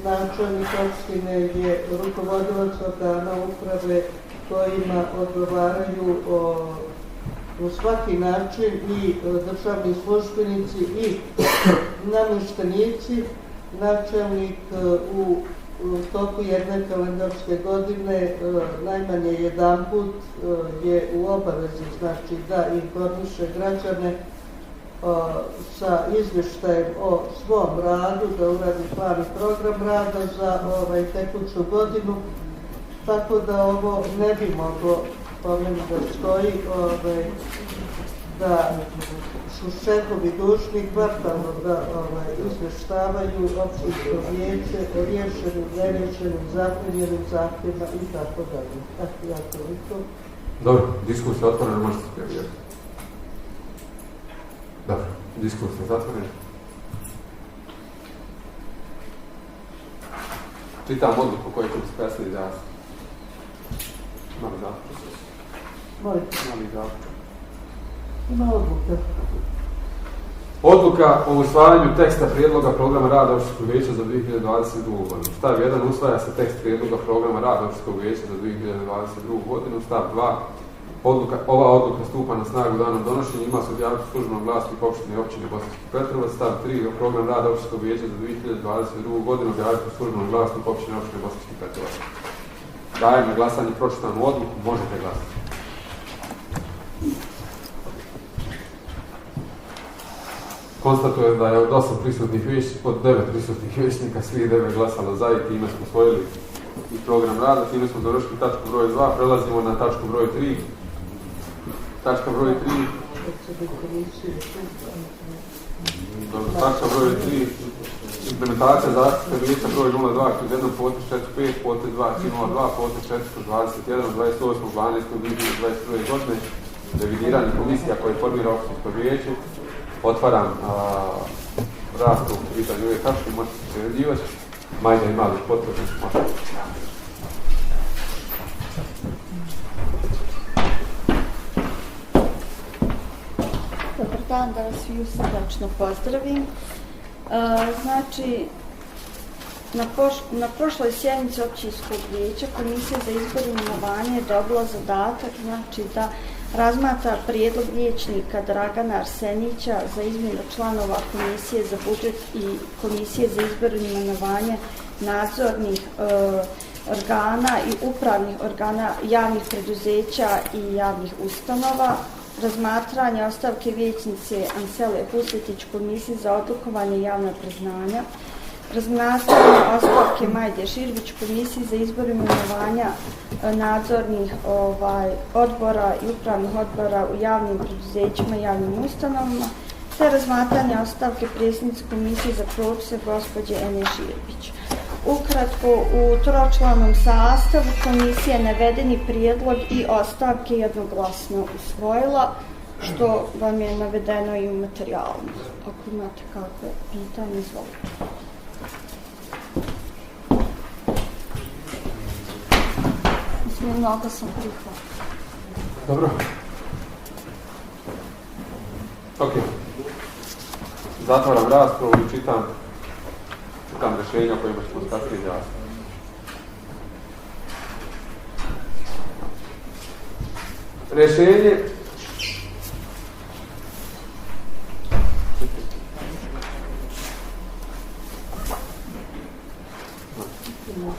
načelnik opštine je rukovodilac organa uprave kojima odgovaraju u svaki način i državni službenici i namještenici. Načelnik u toku jedne kalendarske godine najmanje jedanput je u obavezi, znači da informiše građane sa izvještajem o svom radu, da uradi plan i program rada za tekuću godinu, tako da ovo ne bi moglo po meni da stoji da su šefovi dužni kvartalno da izvještavaju općinsko vijeće o riješenim, neriješenim, zaprimljenim zahtjevima i tako dalje. Ja toliko. Dobro, diskusija otvorena, možete se prijavljati. Dobro, diskusija zatvorena. Čitam odluku koju ću spesli da mali zaključak. Mali zaključak. Ima odluka. Odluka o usvajanju teksta prijedloga programa rada Općinskog vijeća za 2022. godinu. Stav 1. Usvaja se tekst prijedloga programa rada Općinskog vijeća za 2022. godinu. Stav 2. Ova odluka stupa na snagu danom donošenja, ima se objaviti u službenom glasniku opštine i općine Bosanski Petrovac. Stav 3. Program rada Općinskog vijeća za 2022. godinu objaviti u službenom glasniku opštine i općine Bosanski Petrovac. Dajem na glasanje pročitanu odluku, možete glasati. Konstatujem da je od 9 prisutnih vijećnika svih 9 glasalo za i time smo usvojili i program rada. Time smo završili tačku broj 2. Prelazimo na tačku broj 3. Tačka broj 3. Tačka broj 3. Implementacija zaštite vijeća broj 02/1 potez 45 potez 2/02 potez 421 28.12.2022. godine. Revidiranje komisija koje formira općinsko vijeće. Otvaram raspravu u pitanju ove tačke, možete se priređivati. Majda ima li potrebno? Dobar dan, da vas svi srdačno pozdravim. Znači, na prošloj sjednici općinskog vijeća Komisija za izbor i imenovanje je dobila zadatak, znači da razmatra prijedlog vijećnika Dragana Arsenića za izmjenu članova Komisije za budžet i Komisije za izbor i imenovanje nadzornih organa i upravnih organa javnih preduzeća i javnih ustanova, razmatranje ostavke vijećnice Ansele Husetić Komisiji za odlukovanje i javna priznanja, razmatranje ostavke Majde Širvić Komisiji za izbor imenovanja nadzornih odbora i upravnih odbora u javnim preduzećima i javnim ustanovama, te razmatranje ostavke predsjednice Komisije za propise gospođe Ene Širvić. Ukratko, u tročlanom sastavu komisija je navedeni prijedlog i ostavke jednoglasno usvojila, što vam je navedeno i u materijalu. Ako imate kakve pitanje, izvolite. Mnogo sam prihvatila. Dobro. Ok. Zatvaram raspravu i čitam rješenja o kojima ćemo kasnije jasno.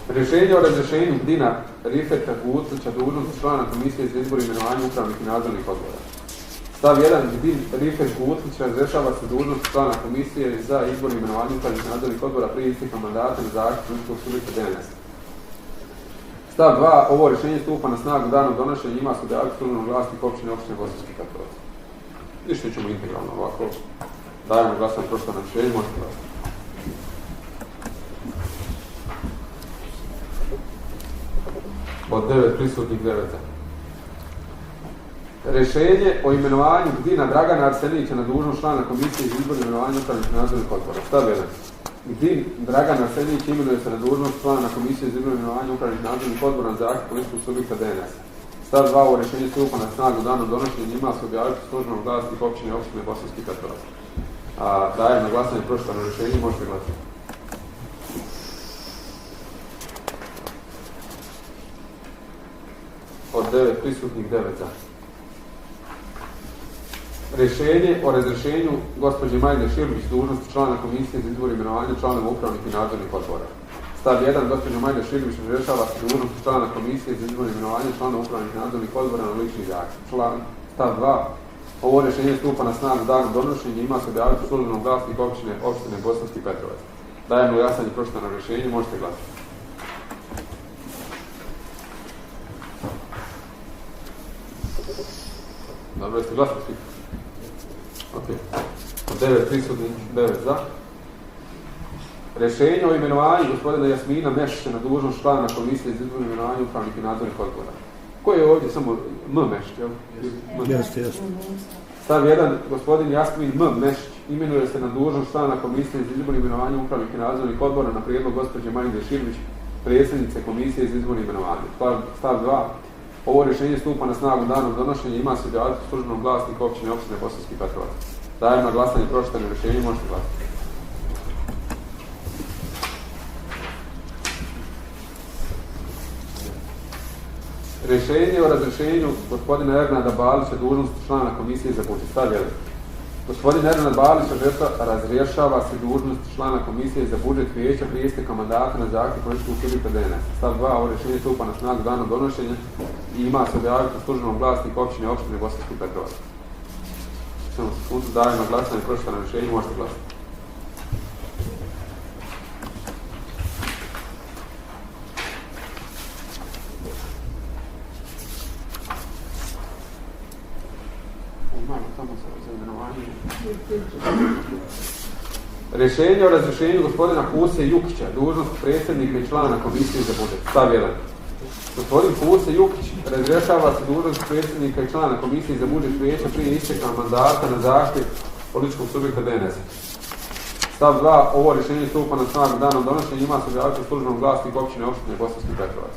Rješenje o razrješenju Dina Rifeta Guclića dužnosti člana Komisije za izbor i imenovanje upravnih i nadzornih odbora. Stav 1. Din Rifet Guclić razrješava se dužnosti člana Komisije za izbor i imenovanje upravnih i nadzornih odbora prije isteka mandata na zahtjev političkog subjekta DNS. Stav 2. Ovo rješenje stupa na snagu danom donošenja i ima se objaviti u Službenom glasniku općine Bosanski Karlovac. Ništa ćemo integralno ovako. Dajemo glasanje prosto na rješenje, možete glasati. Od 9 prisutnih 9 za. Rješenje o imenovanju Dina Dragana Arsenića na dužnost člana Komisije za izbor i imenovanje upravnih i nadzornih odbora. Stav 1. Din Dragan Arsenić imenuje se na dužnost člana Komisije za izbor i imenovanje upravnih i nadzornih odbora na zahtjev političkog subjekta DNS. Stav 2. Ovo rješenje stupa na snagu danom donošenja ima se objaviti u Službenom glasniku općine Bosanski Karlovac. Dajem na glasanje pročitano rješenje, možete glasati. Od 9 prisutnih 9 za. Rješenje o razrješenju gospođe Majde Širvić dužnosti člana Komisije za izbor i imenovanje članova upravnih i nadzornih odbora. Stav 1. Gospođa Majda Širvić razrješava se dužnosti člana Komisije za izbor i imenovanje članova upravnih i nadzornih odbora na lični zahtjev. Stav 2. Ovo rješenje stupa na snagu danom donošenja i ima se objaviti u Službenom glasniku općine Bosanski Petrovac. Dajem na glasanje pročitano rješenje, možete glasati. Dobro, jeste glasali svi? Ok. 9 prisutnih, 9 za. Rješenje o imenovanju gospodina Jasmina Mešića na dužnost člana Komisije za izbor i imenovanje upravnih i nadzornih odbora. Koji je ovdje samo Mešić, jel? Jeste. Stav 1. Gospodin Jasmin Mešić imenuje se na dužnost člana Komisije za izbor i imenovanje upravnih i nadzornih odbora na prijedlog gospođe Majde Širvić, predsjednice Komisije za izbor i imenovanje. Stav 2. Ovo rješenje stupa na snagu danom donošenja i ima se objaviti u Službenom glasniku općine Bosanski Petrovac. Dajem na glasanje pročitano rješenje, možete glasati. Rješenje o razrješenju gospodina Ernada Balića dužnosti člana Komisije za budžet. Stav 1. Gospodin Ernad Balić razrješava se dužnosti člana komisije za budžet vijeća prije isteka mandata na zahtjev političkog subjekta DNS. Stav 2. Ovo rješenje stupa na snagu danom donošenja i ima se objaviti u službenom glasniku općine Bosanski Petrovac. Samo sekundu, dajem na glasanje pročitano rješenje, možete glasati. Rješenje o razrješenju gospodina Puse Jukića, dužnost predsjednika i člana komisije za budžet. Stav 1. Gospodin Puse Jukić razrješava se dužnost predsjednika i člana komisije za budžet vijeća prije isteka mandata na zahtjev političkog subjekta DNS. Stav 2. Ovo rješenje stupa na snagu danom donošenja, ima se objaviti u službenom glasniku općine Bosanski Petrovac.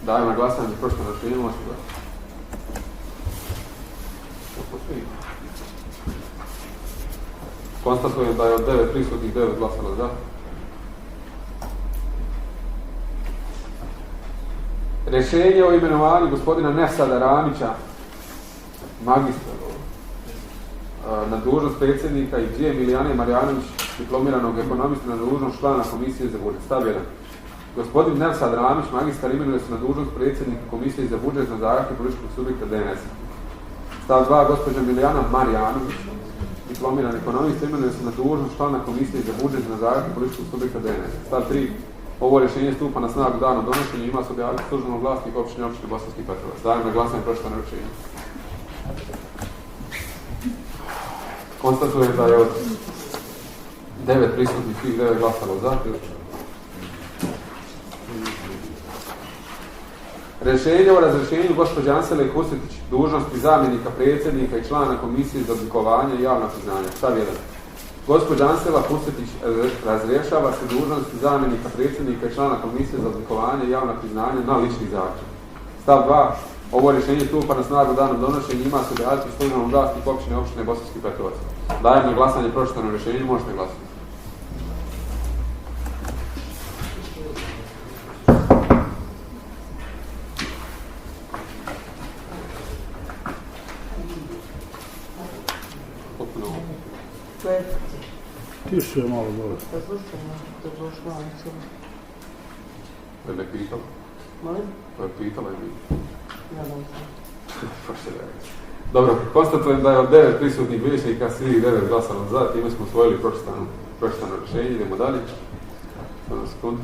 Dajem na glasanje pročitano rješenje, možete glasati. Konstatujem da je od 9 prisutnih 9 glasalo za. Rješenje o imenovanju gospodina Nefsada Ramića, magistra, na dužnost predsjednika i dvije Milijane Marjanović, diplomiranog ekonomista, na dužnost člana komisije za budžet. Stav 1. Gospodin Nefsad Ramić, magistar, imenuje se na dužnost predsjednika komisije za budžet na zahtjev političkog subjekta DNS. Stav 2. Gospođa Milijana Marjanović, diplomirani ekonomista, imenuje se na dužnost člana komisije za budžet na zahtjev političkog subjekta DNS. Stav 3. Ovo rješenje stupa na snagu danom donošenja, ima se objaviti u službenom glasniku općine Bosanski Petrovac. Dajem na glasanje pročitano rješenje. Konstatujem da je od 9 prisutnih svih 9 glasalo za. Rješenje o razrješenju gospođe Ansele Kusetić, dužnosti zamjenika predsjednika i člana komisije za odlikovanje i javna priznanja. Stav 1. Gospođa Ansela Kusetić razrješava se dužnosti zamjenika predsjednika i člana komisije za odlikovanje i javna priznanja na lični zahtjev. Stav 2. Ovo rješenje stupa na snagu danom donošenja, ima se objaviti u službenom glasniku općine Bosanski Petrovac. Dajem na glasanje pročitano rješenje, možete glasati. Tiše je malo dole. To je me pitalo. Molim? To je pitalo i mi. Ja ne znam. Dobro, konstatujem da je od 9 prisutnih vijećnika svih 9 glasalo za, time smo usvojili pročitano rješenje, idemo dalje. Samo sekundu.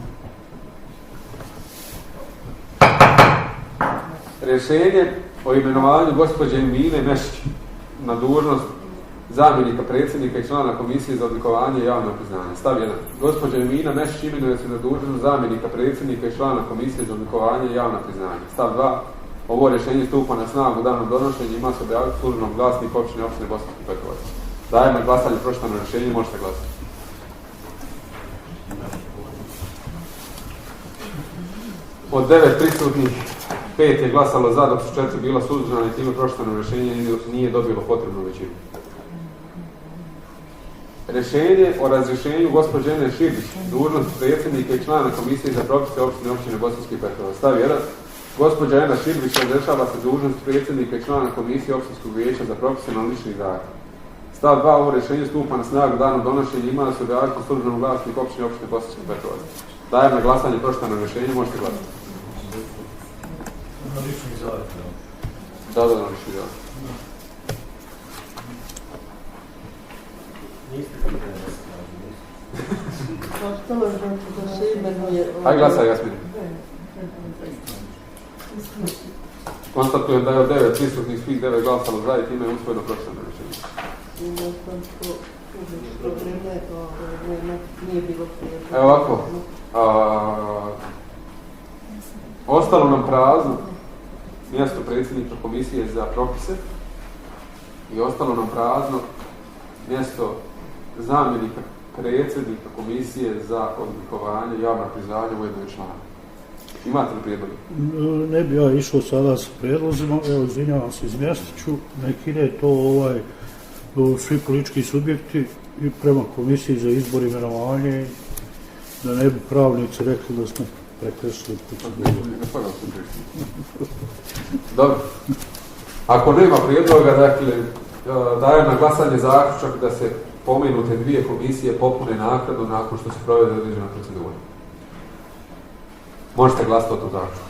Rješenje o imenovanju gospođe Mine Mešić na dužnost zamjenika predsjednika i člana komisije za odlikovanje i javno priznanje. Stav 1. Gospođa Mina Mešić imenuje se na dužnost zamjenika predsjednika i člana komisije za odlikovanje i javno priznanje. Stav 2. Ovo rješenje stupa na snagu danom donošenja, ima se objaviti u službenom glasniku općine Bosanski Petrovac. Dajem na glasanje pročitano rješenje, možete glasati. Od 9 prisutnih 5 je glasalo za, dok su 4 bila suzdržana i time pročitano rješenje nije dobilo potrebnu većinu. Rješenje o razrješenju gospođe Ene Širbić, dužnost predsjednika i člana komisije za propise općine Bosanski Petrovac. Stav 1. Gospođa Ena Širbić razrješava se dužnost predsjednika i člana komisije općinskog vijeća za propise na lični zahtjev. Stav 2. Ovo rješenje stupa na snagu danom donošenja, ima se objaviti u službenom glasniku općine Bosanski Petrovac. Dajem na glasanje pročitano rješenje, možete glasati. Na lični zahtjev. Da, na lični zahtjev. Niste pitanje da se traži, Ostalo je da se imenuje... Hajde glasaj, Jasmin. Konstatujem da je od 9 prisutnih svih 9 glasalo za i time je usvojeno pročitano rješenje. Nije bilo prije. Evo ovako, ostalo nam prazno mjesto predsjednika komisije za propise i ostalo nam prazno mjesto zamjenika predsjednika komisije za odlikovanje i javna priznanja u jednoj članu. Imate li prijedloge? Ne bi ja išao sada sa prijedlozima, evo izvinjavam se, izmjestit ću, nek ide to svi politički subjekti i prema komisiji za izbor i imenovanje, da ne bi pravnici rekli da smo prekršili proceduru. Dobro. Ako nema prijedloga, dakle, dajem na glasanje zaključak da se pomenute dvije komisije popune naknadno nakon što se provede određena procedura. Možete glasati o tom zaključku.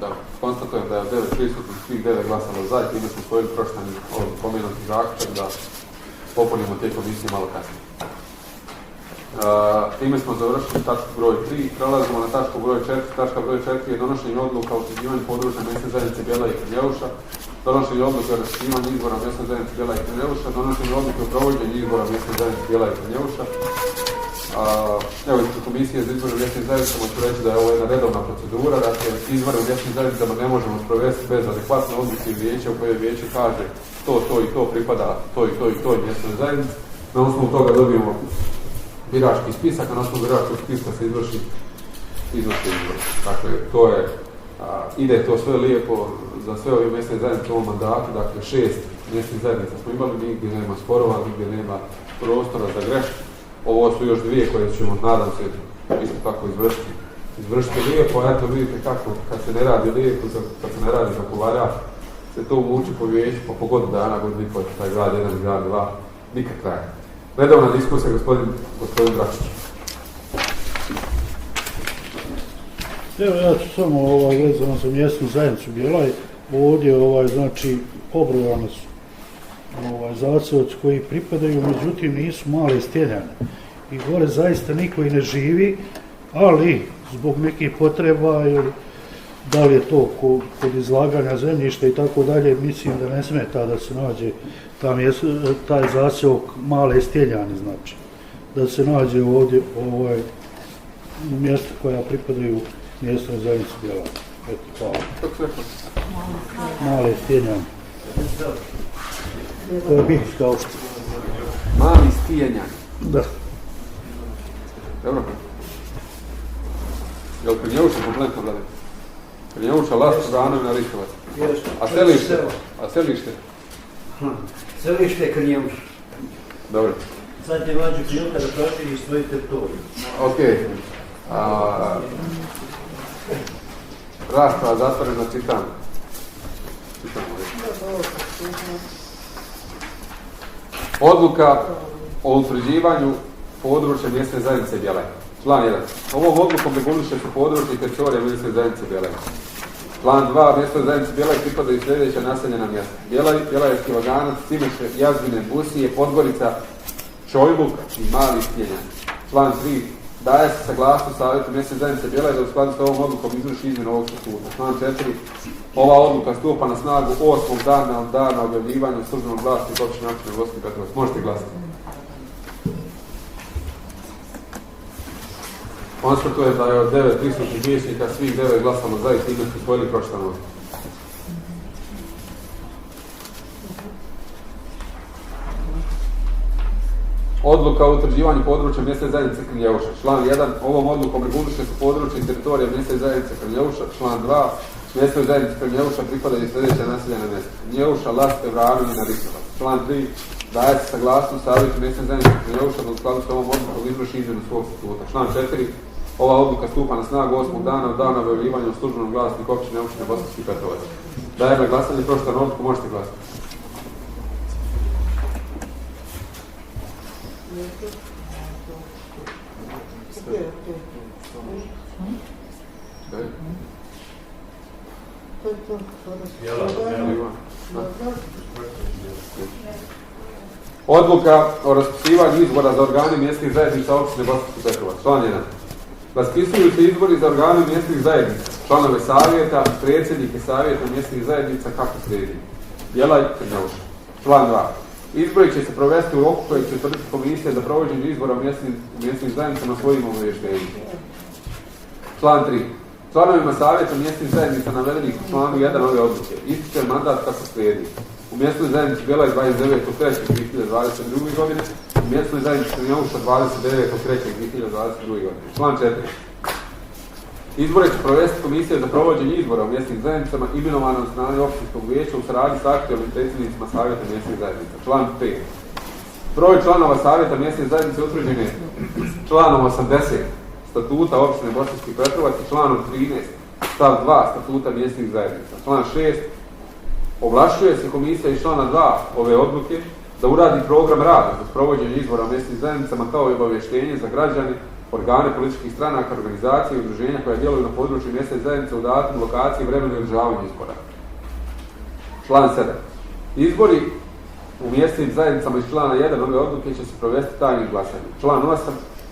Dobro, konstatujem da je od 9 prisutnih svih 9 glasalo za i time smo usvojili prošlani pomenuti zaključak da popunimo te komisije malo kasnije. Time smo završili tačku broj 3, prelazimo na tačku broj 4. Tačka broj 4 je donošenje odluka o utvrđivanju područja mjesne zajednice Bjela i Krnjeuša, donošenje odluke o raspisivanju izbora mjesne zajednice Bjela i Krnjeuša, donošenje odluke o provođenju izbora mjesne zajednice Bjela i Krnjeuša. Evo, iz komisije za izbore mjesnih zajednica ću reći da je ovo jedna redovna procedura, dakle izbore u mjesnim zajednicama ne možemo sprovesti bez adekvatne odluke vijeća u kojoj vijeće kaže to i to pripada toj mjesnoj zajednici. Na osnovu toga dobijemo birački spisak, a na osnovu biračkog spiska se izvrši izbor. Dakle, to je, ide to sve lijepo za sve ove mjesne zajednice u ovom mandatu, dakle 6 mjesnih zajednica smo imali, nigdje nema sporova, nigdje nema prostora za greške. Ovo su još dvije koje ćemo, nadam se, isto tako izvršiti lijepo, a eto vidite kako, kad se ne radi lijepo, kad se ne radi kako valja, se to uvuči po vijeću, pa po godinu dana, godinu i pol, taj grad 1 i grad 2, nikak kraja. Redovna diskusija, gospodin Dračić. Evo ja ću samo vezano za mjesnu zajednicu Bjelaj, ovdje znači pobrojane su zaseoci koji pripadaju, međutim nisu male stjeljane. I gore zaista niko i ne živi, ali zbog nekih potreba, da li je to kod izlaganja zemljišta i tako dalje, mislim da ne smeta da se nađe taj zaseok male stjeljane, znači. Da se nađe ovdje mjesta koja pripadaju mjesnoj zajednici Bjelaj. Eto, hvala. Male stjeljane. To je Bihićka opština. Mali Stijenjak. Da. Dobro. Je li Krnjeuša kompletno vlade? Krnjeuša, Last, Vranovina, Riškovac. A selište? Selište je Krnjeuša. Dobro. Sad je vađu Krnjeuša da proširi svoju teritoriju. Ok. Rasprava zatvorena, čitam. Odluka o utvrđivanju područja mjesne zajednice Bjelaj. Član 1. Ovom odlukom reguliše se područje i teritorija mjesne zajednice Bjelaj. Član 2. Mjesnoj zajednici Bjelaj pripadaju sljedeća naseljena mjesta: Bjelaj, Bjelajevski Vaganac, Cimeše, Jazvine, Busije, Podgorica, Čojluk i Mali Stjenjan. Član 3. Daje se saglasnost savjetu mjesne zajednice Bjelaj da u skladu s ovom odlukom izvrši izmjenu ovog statuta. Član 4. Ova odluka stupa na snagu 8. dana od dana objavljivanja u službenom glasniku općine Općine Gospin Petrovac. Možete glasati. Konstatujem da je od 9 prisutnih vijećnika svih 9 glasalo za i time su usvojili pročitanu odluku. Odluka o utvrđivanju područja mjesne zajednice Krnjeuša. Član 1. Ovom odlukom reguliše se područje i teritorija mjesne zajednice Krnjeuša. Član 2. Mjesnoj zajednici Krnjeuša pripadaju sljedeća naseljena mjesta: Krnjeuša, Laste, Vranovina, Riškovac. Član 3. Daje se saglasnost savjetu mjesne zajednice Krnjeuša da u skladu s ovom odlukom izvrši izmjenu svog statuta. Član 4. Ova odluka stupa na snagu 8. dana od dana objavljivanja u službenom glasniku općine Bosanski Petrovac. Dajem na glasanje pročitanu odluku, možete glasati. Odluka o raspisivanju izbora za organe mjesnih zajednica općine Bosanski Petrovac. Član 1. Raspisuju se izbori za organe mjesnih zajednica, članove savjeta, predsjednike savjeta mjesnih zajednica kako slijedi: Bjelaj, Krnjeuša. Član 2. Izbori će se provesti u roku kojeg će utvrditi komisija za provođenje izbora u mjesnim zajednicama svojim obavještenjima. Član 3. Članovima savjeta mjesnih zajednica navedenih u članu 1 ove odluke ističe mandat kako slijedi: u mjesnoj zajednici Bjelaj 29.3.2022. godine, u mjesnoj zajednici Krnjeuša 29.3.2022. godine. Član 4. Izbore će provesti komisija za provođenje izbora u mjesnim zajednicama imenovana od strane općinskog vijeća u saradnji s aktualnim predsjednicima savjeta mjesnih zajednica. Član 5. Broj članova savjeta mjesne zajednice utvrđen je članom 80 statuta općine Bosanski Petrovac i članom 13 Stav 2 statuta mjesnih zajednica. Član 6. Ovlašćuje se komisija iz člana 2 ove odluke da uradi program rada za provođenje izbora u mjesnim zajednicama kao i obavještenje za građane, organe političkih stranaka, organizacije i udruženja koja djeluju na području mjesne zajednice u datum, lokaciji, vremenu i održavanju izbora. Član 7. Izbori u mjesnim zajednicama iz člana 1 ove odluke će se provesti tajnim glasanjem. Član 8.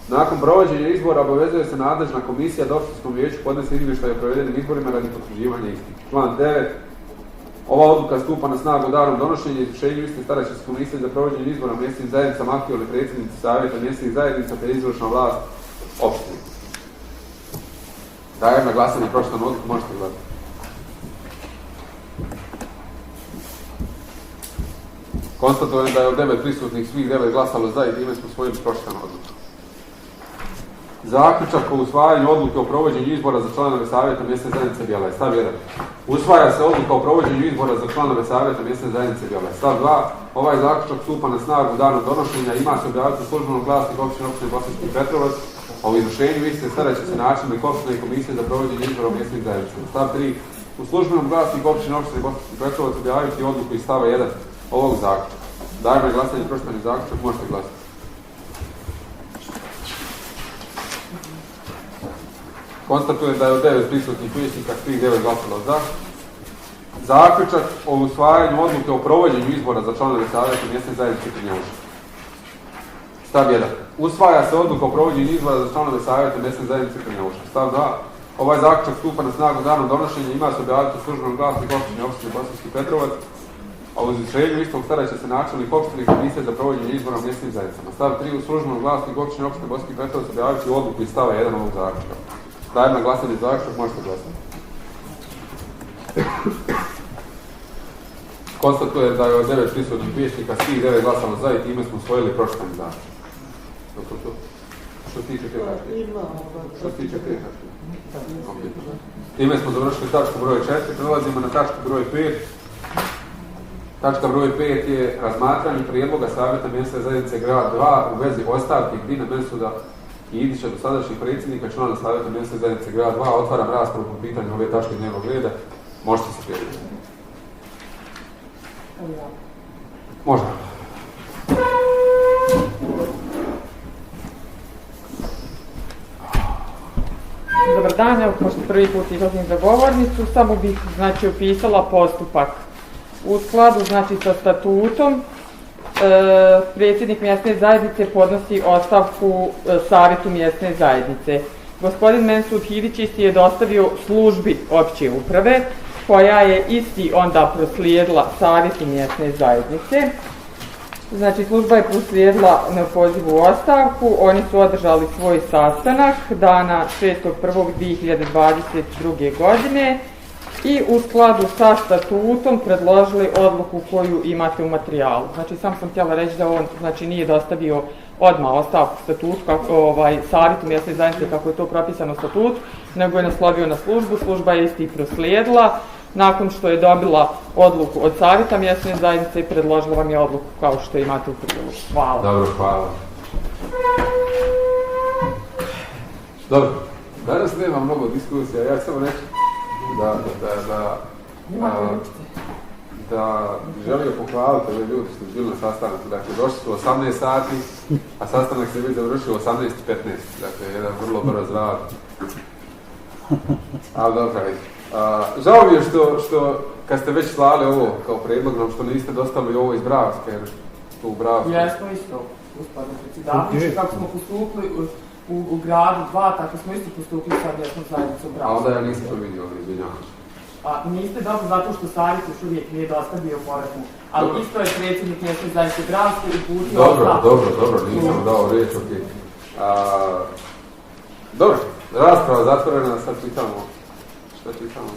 Nakon provođenja izbora obavezuje se nadležna komisija da opštinskom vijeću podnese izvještaj o provedenim izborima radi potvrđivanja istih. Član 9. Ova odluka stupa na snagu danom donošenja i izvršenju iste starat će se komisija za provođenje izbora u mjesnim zajednicama aktivni predsjednici savjeta mjesnih zajednica te izvršna vlast opštine. Dajem na glasanje pročitanu odluku, možete glasati. Konstatujem da je od 9 prisutnih svih 9 glasalo za i time smo usvojili pročitanu odluku. Zaključak o usvajanju odluke o provođenju izbora za članove savjeta mjesne zajednice Bjelaj. Stav 1. Usvaja se odluka o provođenju izbora za članove savjeta mjesne zajednice Bjelaj. Stav 2. Ovaj zaključak stupa na snagu danom donošenja, ima se objaviti u službenom glasniku općine Bosanski Petrovac, a u izvršenju iste starat će se načelnik općine i komisije za provođenje izbora u mjesnim zajednicama. Stav 3. U službenom glasniku općine Bosanski Petrovac objaviti odluku iz stava 1 ovog zaključka. Dajem na glasanje pročitani zaključak, možete glasati. Konstatujem da je od 9 prisutnih vijećnika svih 9 glasalo za. Zaključak o usvajanju odluke o provođenju izbora za članove savjeta mjesne zajednice Krnjauša. Stav 1. Usvaja se odluka o provođenju izbora za članove savjeta mjesne zajednice Krnjauša. Stav 2. Ovaj zaključak stupa na snagu danom donošenja, ima se objaviti u službenom glasniku općine Bosanski Petrovac, a u izvršenju istog starat će se načelnik opštine i komisije za provođenje izbora u mjesnim zajednicama. Stav 3. U službenom glasniku općine Bosanski Petrovac objaviti odluku iz stava 1 ovog zaključka. Dajem na glasanje zaključak, možete glasati. Konstatujem da je od 9 prisutnih vijećnika svih 9 glasalo za i time smo usvojili pročitani zaključak. Što se tiče te tačke? Time smo završili tačku broj 4, prelazimo na tačku broj 5. Tačka broj 5 je razmatranje prijedloga savjeta mjesne zajednice grad 2 u vezi ostavke Dina Mensuda Idića, dosadašnjih predsjednika člana savjeta mjesne zajednice grad 2. Otvaram raspravu po pitanju ove tačke dnevnog reda. Možete se prijaviti. Može. Dobar dan, evo pošto prvi put izlazim za govornicu, samo bih opisala postupak. U skladu sa statutom predsjednik mjesne zajednice podnosi ostavku savjetu mjesne zajednice. Gospodin Mensud Hidić isti je dostavio službi opće uprave, koja je isti onda proslijedila savjetu mjesne zajednice. Služba je proslijedila na pozivu ostavku, oni su održali svoj sastanak dana 6.1.2022. godine i u skladu sa statutom predložili odluku koju imate u materijalu. Samo sam htjela reći da on nije dostavio odmah ostavku statutu, savjetu mjesne zajednice kako je to propisano u statutu, nego je naslovio na službu, služba je isti proslijedila. Nakon što je dobila odluku od savjeta mjesne zajednice i predložila vam je odluku kao što imate u prilogu. Hvala. Dobro, hvala. Dobro, danas nema mnogo diskusija, ja samo reći da želio pohvaliti ove ljudi što su bili na sastanku. Dakle, došli su 18 sati, a sastanak se već završio 18:15. Dakle, jedan vrlo brz rad. Ali dobro, žao mi je što kad ste već slali ovo kao predlog, nam što niste dostavili ovo iz Bravske, jer tu u Bravske. Jesmo isto, gospodine predsjedavajući, kako smo postupili u gradu 2, tako smo isto postupili sa mjesnom zajednicom Bravske. A onda ja nisam to vidio, izvinjavam. Niste dobro zato što savjet još uvijek nije dostavio povratnu, ali isto je predsjednik mjesne zajednice Bravske uputio ostavku. Dobro, nisam dao riječ, okej. Dobro, rasprava zatvorena, sad čitamo. Šta čitamo?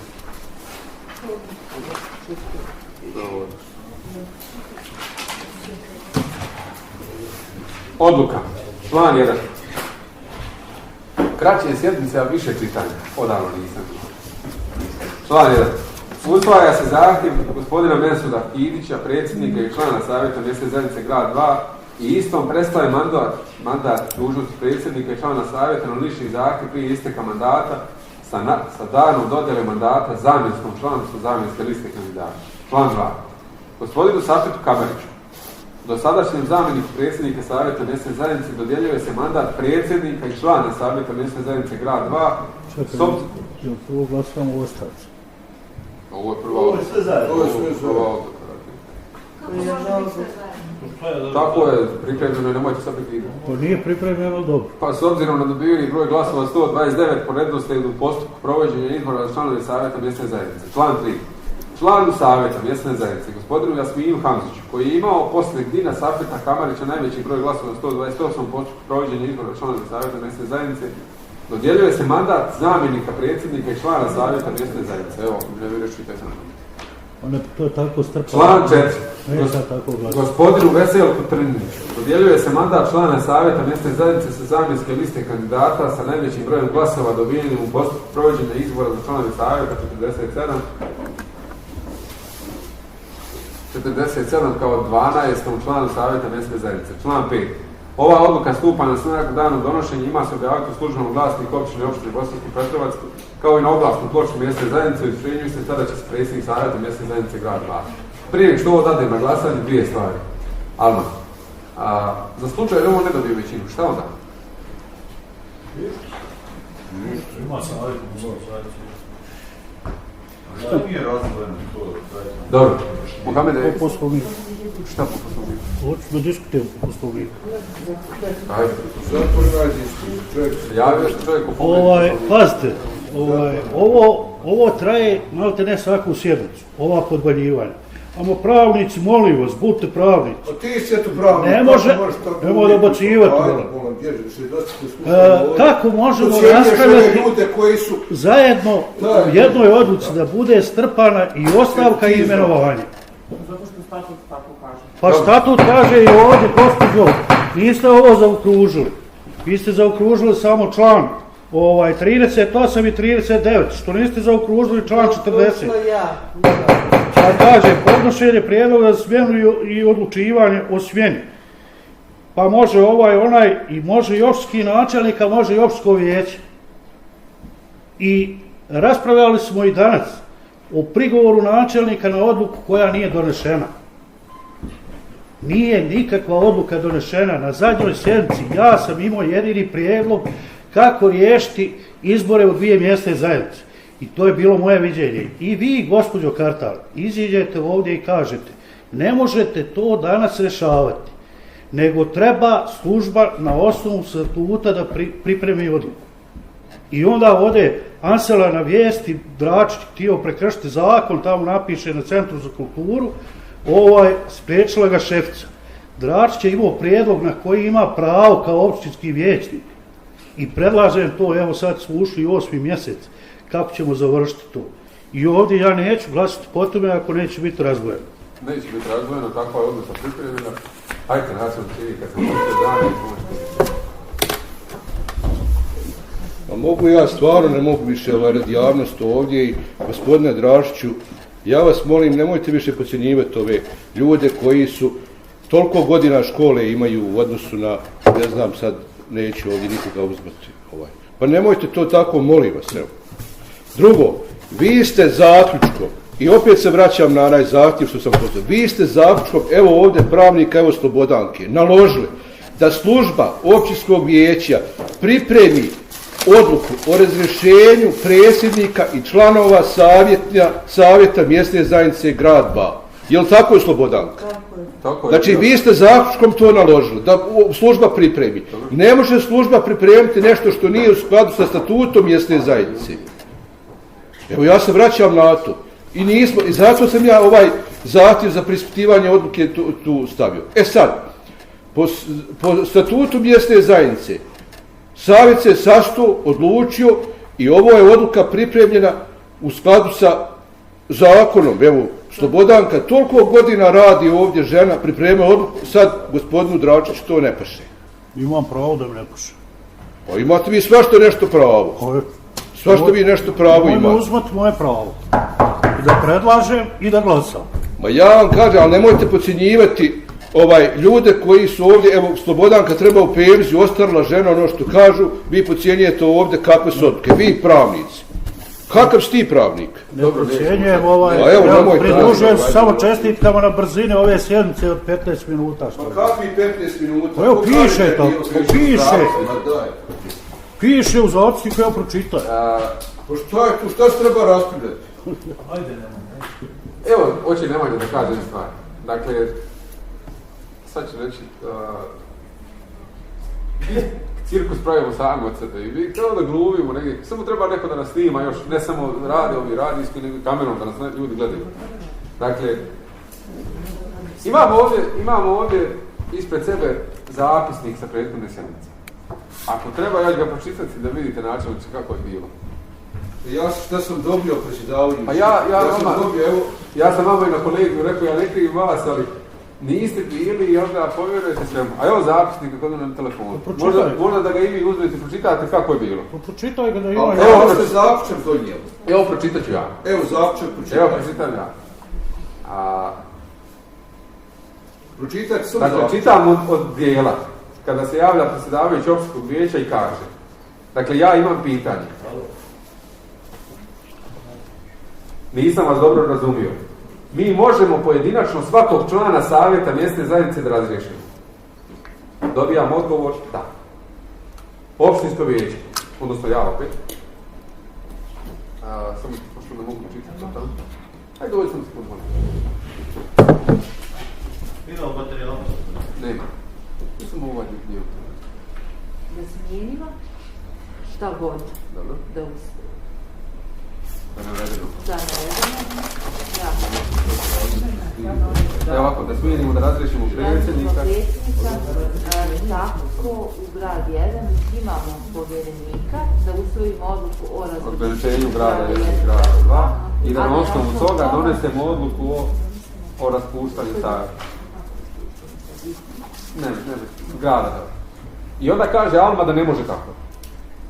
Odluka. Član 1. Kraće sjednice, a više čitanja. Odavno nisam. Član 1. Usvaja se zahtjev gospodina Mensuda Idića, predsjednika i člana savjeta mjesne zajednice grad 2 i istom prestaje mandat dužnosti predsjednika i člana savjeta na lični zahtjev prije isteka mandata sa danom dodjele mandata zamjenskom članu sa zamjenske liste kandidata. Član 2. Gospodinu Safitu Kamariću, dosadašnjem zamjeniku predsjednika Savjeta mjesne zajednice dodjeljuje se mandat predsjednika i člana Savjeta mjesne zajednice grad 2. Čekaj, jel prvo glasamo u ostavci? Ovo je prva Ovo je odluka. sve zajedno. Ovo je prva odluka. Tako je pripremljeno i nemojte sad prekidati. To nije pripremljeno dobro. Pa s obzirom na dobiveni broj glasova 129 po redoslijedu postupku provođenja izbora za članove Savjeta mjesne zajednice. Član 3. Članu Savjeta mjesne zajednice, gospodinu Jasminu Hamziću, koji je imao poslije Dina Safeta Kamarića najveći broj glasova 128 postupku provođenja izbora za članove Savjeta mjesne zajednice, dodjeljuje se mandat zamjenika predsjednika i člana Savjeta mjesne zajednice. Evo, ne vi reći taj sam. To je tako strpano. Član 4. Ne sad tako glasati. Gospodinu Veselku Trniniću dodjeljuje se mandat člana Savjeta mjesne zajednice sa zamjenske liste kandidata sa najvećim brojem glasova dobijenim u postupku provođenja izbora za članove Savjeta 47 kao 12. članu Savjeta mjesne zajednice. Član 5. Ova odluka stupa na snagu danom donošenja, ima se objaviti u službenom glasniku općine Bosanski Petrovac, kao i na oglasnu ploču mjesne zajednice, i primjenjuje se tada će se predsjednik Savjeta mjesne zajednice grad 2. Prije nego što ovo dadem na glasanje, dvije stvari. Alma, za slučaj da ovo ne dobije većinu, šta onda? Ima savjet, šta nije razvojeno to? Dobro. Mohamede, Po poslovniku. šta po poslovniku? Hoću da diskutujem po poslovniku. Ajde. Javio što čovjek u Pazite, ovo traje malte ne svaku sjednicu, ova podvaljivanja. Amo pravnici, molim vas, budite pravnici. Ti si tu pravnik. Ne može, nemoj dobacivati. Kako možemo raspravljati zajedno u jednoj odluci da bude strpana i ostavka i imenovanje? Zato što statut tako kaže. Pa statut kaže i ovdje, gospođo, niste ovo zaokružili. Vi ste zaokružili samo član 38 i 39, što niste zaokružili član 40. Pa kaže, podnošenje prijedloga za smjenu i odlučivanje o smjeni. Pa može onaj i može i općinski načelnik, a može i općinsko vijeće. I raspravljali smo i danas o prigovoru načelnika na odluku koja nije donešena. Nije nikakva odluka donešena. Na zadnjoj sjednici ja sam imao jedini prijedlog kako riješiti izbore u dvije mjesne zajednice. I to je bilo moje viđenje. I vi, gospođo Kartal, iziđete ovdje i kažete, ne možete to danas rješavati, nego treba služba na osnovu statuta da pripremi odluku. I onda ode Ansela na vijesti, Dračić htio prekršiti zakon, tamo napiše na Centru za kulturu, spriječila ga šefica. Dračić je imao prijedlog na koji ima pravo kao općinski vijećnik. I predlažem to, evo sad smo ušli u 8. mjesec, kako ćemo završiti to. I ovdje ja neću glasiti po tome ako neće biti razdvojeno. Neće biti razdvojeno, takva je odluka pripremljena. Hajde, način čini kad sam počeo dana i pomoći. A mogu ja stvarno, ne mogu više radi javnost ovdje i gospodine Dražiću, ja vas molim, nemojte više podcjenjivati ove ljude koji su toliko godina škole imaju u odnosu na, ne znam sad, neću ovdje nikoga uzmati. Pa nemojte to tako, molim vas, evo. Drugo, vi ste zaključkom, i opet se vraćam na onaj zahtjev što sam postavio, vi ste zaključkom, evo ovdje pravnika, evo Slobodanke, naložili da služba općinskog vijeća pripremi odluku o razrješenju predsjednika i članova savjeta mjesne zajednice grad 2. Je li tako, Slobodanka? Tako je. Znači, vi ste zaključkom to naložili, da služba pripremi. Ne može služba pripremiti nešto što nije u skladu sa statutom mjesne zajednice. Evo, ja se vraćam na to. I zato sam ja ovaj zahtjev za preispitivanje odluke tu stavio. E sad, po statutu mjesne zajednice, savjet se sastao, odlučio i ovo je odluka pripremljena u skladu sa zakonom. Evo, Slobodanka toliko godina radi ovdje, žena priprema odluku, sad gospodinu Dračiću to ne paše. Imam pravo da mi ne paše. Pa imate vi svašto nešto pravo. Svašto vi nešto pravo imate. Nemoj uzmati moje pravo. I da predlažem i da glasam. Ma ja vam kažem, ali nemojte podcjenjivati ljude koji su ovdje, evo Slobodanka treba u penziju, ostarila žena, ono što kažu, vi podcjenjujete ovdje kakve su odluke, vi pravnici. Kakav si ti pravnik? Ne procjenjujem A evo, nemoj pridružujem se tražiti. samo čestitkama na brzini ove sjednice od 15 minuta. Pa kakvi 15 minuta? Evo piše to, piše. Ma daj. Piše u zapisniku, evo pročitaj. Pa šta je tu, šta se treba raspravljati? Evo, hoće Nemanja da kaže stvar. Dakle, sad ću reći, cirkus pravimo sami od sebe i mi treba da glumimo negdje, samo treba neko da nas snima još, ne samo radio, radijski, nego kamerom da nas ljudi gledaju. Dakle, imamo ovdje ispred sebe zapisnik sa prethodne sjednice. Ako treba, ja ću ga pročitati da vidite načelniče kako je bilo. Ja šta sam dobio predsjedavajući? Pa ja sam vama i na kolegiju rekao, ja ne krivim vas, ali niste bili i onda povjerujete svemu. A evo zapisnik kod mene na telefonu. Možda da ga i vi uzmete i pročitate kako je bilo. Pročitaj ga da ima. Evo ste zaključak donijeli. Evo pročitat ću ja. Evo zaključak pročitaj. Evo pročitam ja. Pročitajte sam Dakle, zaključak. čitam od dijela. Kada se javlja predsjedavajući općinskog vijeća i kaže. Dakle, ja imam pitanje. Nisam vas dobro razumio. Mi možemo pojedinačno svakog člana savjeta mjesne zajednice da razriješimo. Dobijam odgovor da. Općinsko vijeće, odnosno ja opet. Samo pošto ne mogu čitati to tamo. Ajde, dovolj sam sekundu, molim. Ima u materijalu? Nema. Nisam mogu ovaj dio. Da smijenimo šta god. Dobro. Da usvojimo. Da navedemo. Da navedemo. Evo ovako, da smijenimo, da razriješimo predsjednika. Tako u grad 1 imamo povjerenika, da usvojimo odluku o razrješenju grada 1 i grada 2 i da na osnovu toga donesemo odluku o raspuštanju savjeta. Ne, grada 2. I onda kaže Alma da ne može tako.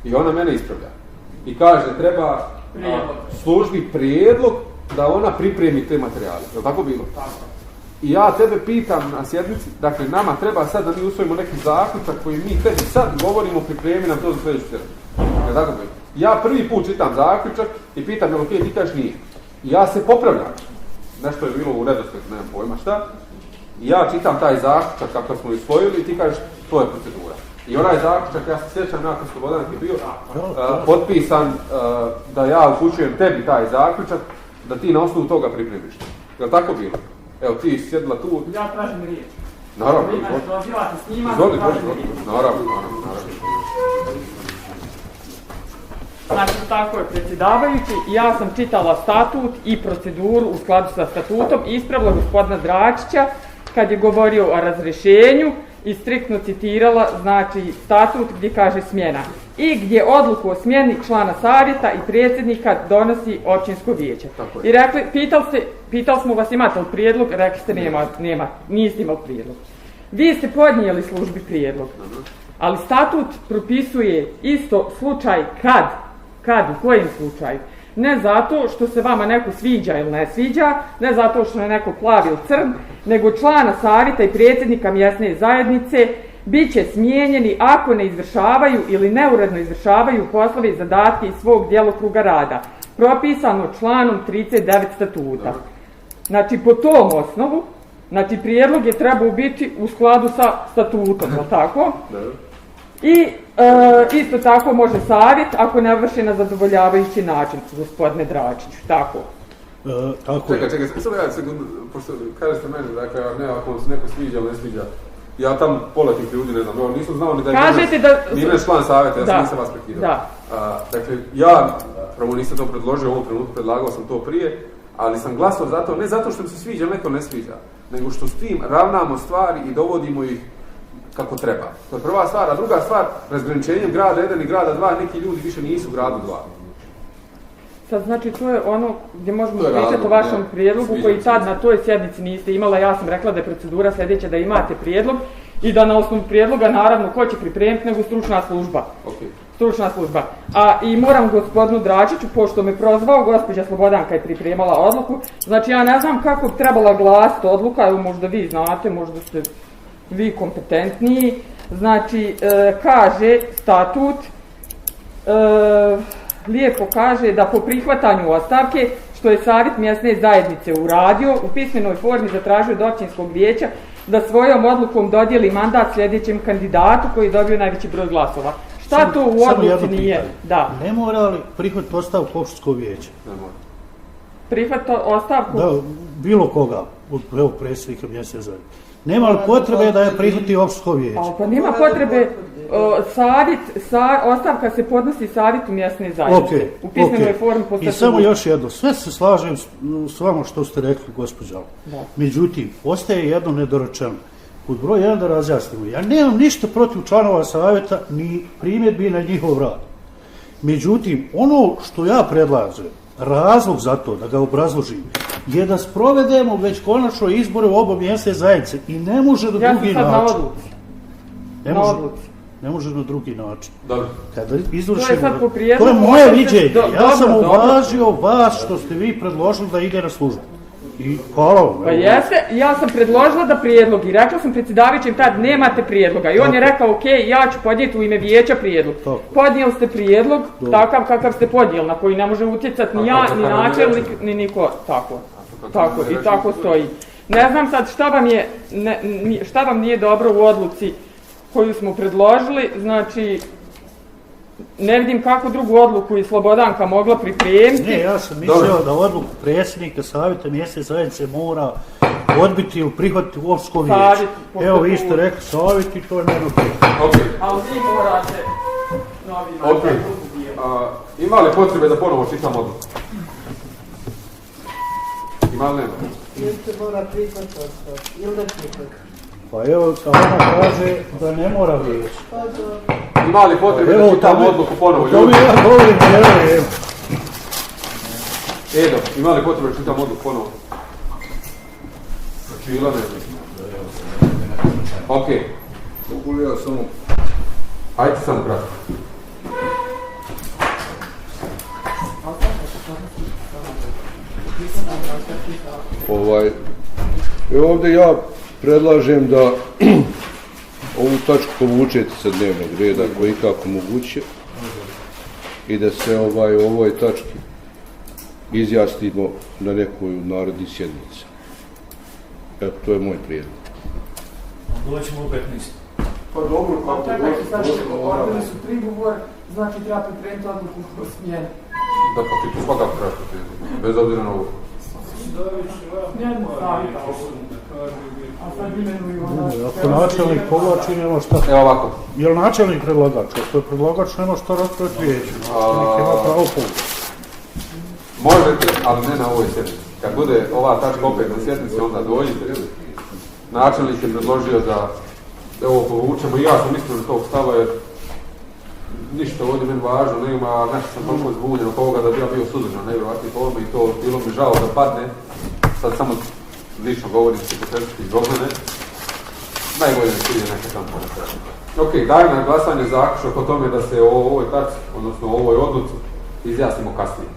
I ona mene ispravlja. I kaže treba službi prijedlog da ona pripremi te materijale. Je li tako bilo? I ja tebe pitam na sjednici, dakle nama treba sad da mi usvojimo neki zaključak koji mi tebi sad govorimo, pripremi nam to za sljedeću sjednicu. Je li tako bilo? Ja prvi put čitam zaključak i pitam je li okej, ti kažeš nije. I ja se popravljam. Nešto je bilo u redoslijedu, nemam pojma šta. I ja čitam taj zaključak kako smo usvojili i ti kažeš to je procedura. I onaj zaključak, ja se sjećam nakon Slobodan je bio potpisan da ja upućujem tebi taj zaključak da ti na osnovu toga pripremiš. Je li tako bilo? Evo ti sjedila tu. Ja tražim riječ. Naravno. Vi me prozivate s njima. Izvoli. Naravno. Znači, tako je predsjedavajući. Ja sam čitala statut i proceduru u skladu sa statutom i ispravila gospodina Dračića kad je govorio o razrješenju i striktno citirala, znači, statut gdje kaže smjena. I gdje odluku o smjeni člana savjeta i predsjednika donosi općinsko vijeće. I rekli, pitali smo vas imate li prijedlog, rekli ste nema, niste imali prijedlog. Vi ste podnijeli službi prijedlog, ali statut propisuje isto slučaj kad, u kojem slučaju. Ne zato što se vama neko sviđa ili ne sviđa, ne zato što je neko plav ili crn, nego člana savjeta i predsjednika mjesne zajednice bit će smijenjeni ako ne izvršavaju ili neuredno izvršavaju poslove i zadatke iz svog djelokruga rada, propisano članom 39 statuta. Znači, po tom osnovu, znači, prijedlog je trebao biti u skladu sa statutom, je li tako? I isto tako može savjet ako ne vrši na zadovoljavajući način, gospodine Dračiću, tako. Čekaj, samo ja sekundu, pošto kažete meni, dakle, ne, ako se neko sviđa ili ne sviđa, ja tam pola tih ljudi ne znam, nisam znao ni da je ime član savjeta, ja sam nisam vas prekidao. Dakle, ja, prvo nisam to predložio u ovom trenutku, predlagao sam to prije, ali sam glasao za to, ne zato što mi se sviđa, neko ne sviđa, nego što s tim ravnamo stvari i dovodimo ih kako treba. To je prva stvar, a druga stvar, razgraničenjem grada 1 i grada 2, neki ljudi više nisu u gradu 2. Sad, znači, to je ono gdje možemo pričati o vašem prijedlogu koji tad na toj sjednici niste imala. Ja sam rekla da je procedura sljedeća da imate prijedlog i da na osnovu prijedloga, naravno, ko će pripremiti nego stručna služba. Stručna služba. A i moram gospodinu Dračiću, pošto me prozvao, gospođa Slobodanka je pripremala odluku, znači ja ne znam kako bi trebala glasiti odluka, evo možda vi znate, možda ste vi kompetentniji. Znači, kaže statut, lijepo kaže da po prihvatanju ostavke, što je savjet mjesne zajednice uradio, u pismenoj formi zatražio od općinskog vijeća da svojom odlukom dodijeli mandat sljedećem kandidatu koji je dobio najveći broj glasova. Šta to u odluci nije? Da. Ne mora li prihvat ostavku općinskog vijeća? Ne mora. Prihvat ostavku? Da, bilo koga, evo predsjednika mjesne zajednice. Nema li potrebe da je prihvati općinsko vijeće? Pa nema potrebe, ostavka se podnosi savjetu mjesne zajednice. U pismenoj formi po statutu. I samo još jedno, sve se slažem s vama što ste rekli, gospođo. Međutim, ostaje jedno nedorečeno. Pod broj 1 da razjasnimo, ja nemam ništa protiv članova savjeta ni primjedbi na njihov rad. Međutim, ono što ja predlažem, razlog za to, da ga obrazložim, je da sprovedemo već konačno izbore u oba mjesne zajednice i ne može na drugi način. Ne može na drugi način. Dobro. Kada izvršimo, to je moje viđenje. Ja sam uvažio vas što ste vi predložili da ide na službu. I hvala vam. Pa jeste, ja sam predložila da prijedlog i rekla sam predsjedavajućem tad nemate prijedloga i on je rekao ok, ja ću podnijeti u ime vijeća prijedlog. Podnijeli ste prijedlog, takav kakav ste podnijeli, na koji ne može utjecati ni ja, ni načelnik, ni niko. Tako, i tako stoji. Ne znam sad šta vam nije dobro u odluci koju smo predložili, znači ne vidim kakvu drugu odluku i Slobodanka mogla pripremiti. Ne, ja sam mislio da odluku predsjednika savjeta mjesne zajednice mora odbiti ili prihvatiti u općinsko vijeće. Evo vi ste rekli savjet i to je meni ok. Ali vi morate novi ok. Ima li potrebe da ponovo čitam odluku? Ima li nema? Ili se mora prihvatiti ili ne prihvatiti? Pa evo, ona kaže da ne mora vijeće. Ima li potrebe da čitam odluku ponovo? To mi ja govorim, evo. Edo, ima li potrebe da čitam odluku ponovo? Čila ne. Ok. Mogu li ja samo... Ajde samo kratko. Ovdje ja predlažem da ovu tačku povučete sa dnevnog reda koji kako moguće i da se o ovoj tački izjasnimo na nekoj narodnih sjednica. Evo, to je moj prijedlog. Doćemo u 15. Pa dobro, kako Odbili su prigovor, znači treba pripremiti odluku o smjeni. Da, pa ti to svakako treba pripremiti, bez obzira na ovo. Ako načelnik povlači, nema šta. Evo ovako. Je li načelnik predlagač? Ako je predlagač, nema šta raspraviti vijeću. Načelnik ima pravo povlači. Možete, ali ne na ovoj sjednici. Kad bude ova tačka opet na sjednici, onda dođite. Načelnik je predložio da ovo povučemo i ja sam mislio na tog stava jer ništa ovdje meni važno, nema, nešto sam toliko zbunjen oko ovoga da bi ja bio suzdržan, nevjerovatni po ovome i to bilo mi žao da padne. Sad samo lično govorim hipotetički zbog mene. Najbolje ne sviđa neka tamo ponašanja. Ok, dajem na glasanje zaključak o tome da se o ovoj tački, odnosno o ovoj odluci, izjasnimo kasnije.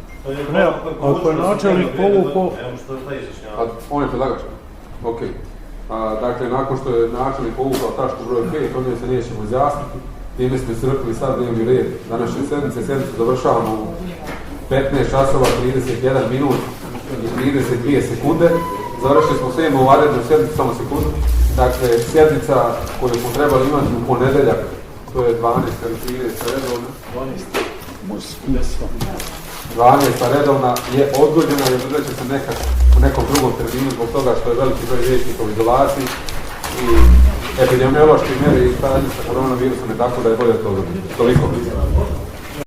Ne, ako je načelnik povukao... On je predlagač. Ok. Dakle, nakon što je načelnik povukao tačku broj 5, o njoj se nećemo izjasniti. Time smo iscrpili sad dnevni red današnje sedmice. Sedmicu završavamo u 15 časova, 31 minut i 32 sekunde. Završili smo 7. vanrednu sedmicu, samo sekundu. Dakle, sedmica koju smo trebali imati u ponedeljak, to je 12. ili 30. redovna. 12. redovna je odgođena i održat će se nekak u nekom drugom terminu zbog toga što je veliki broj vijećnika u izolaciji i epidemiološke mjere i stanje sa koronavirusom je tako da je bolje to toliko.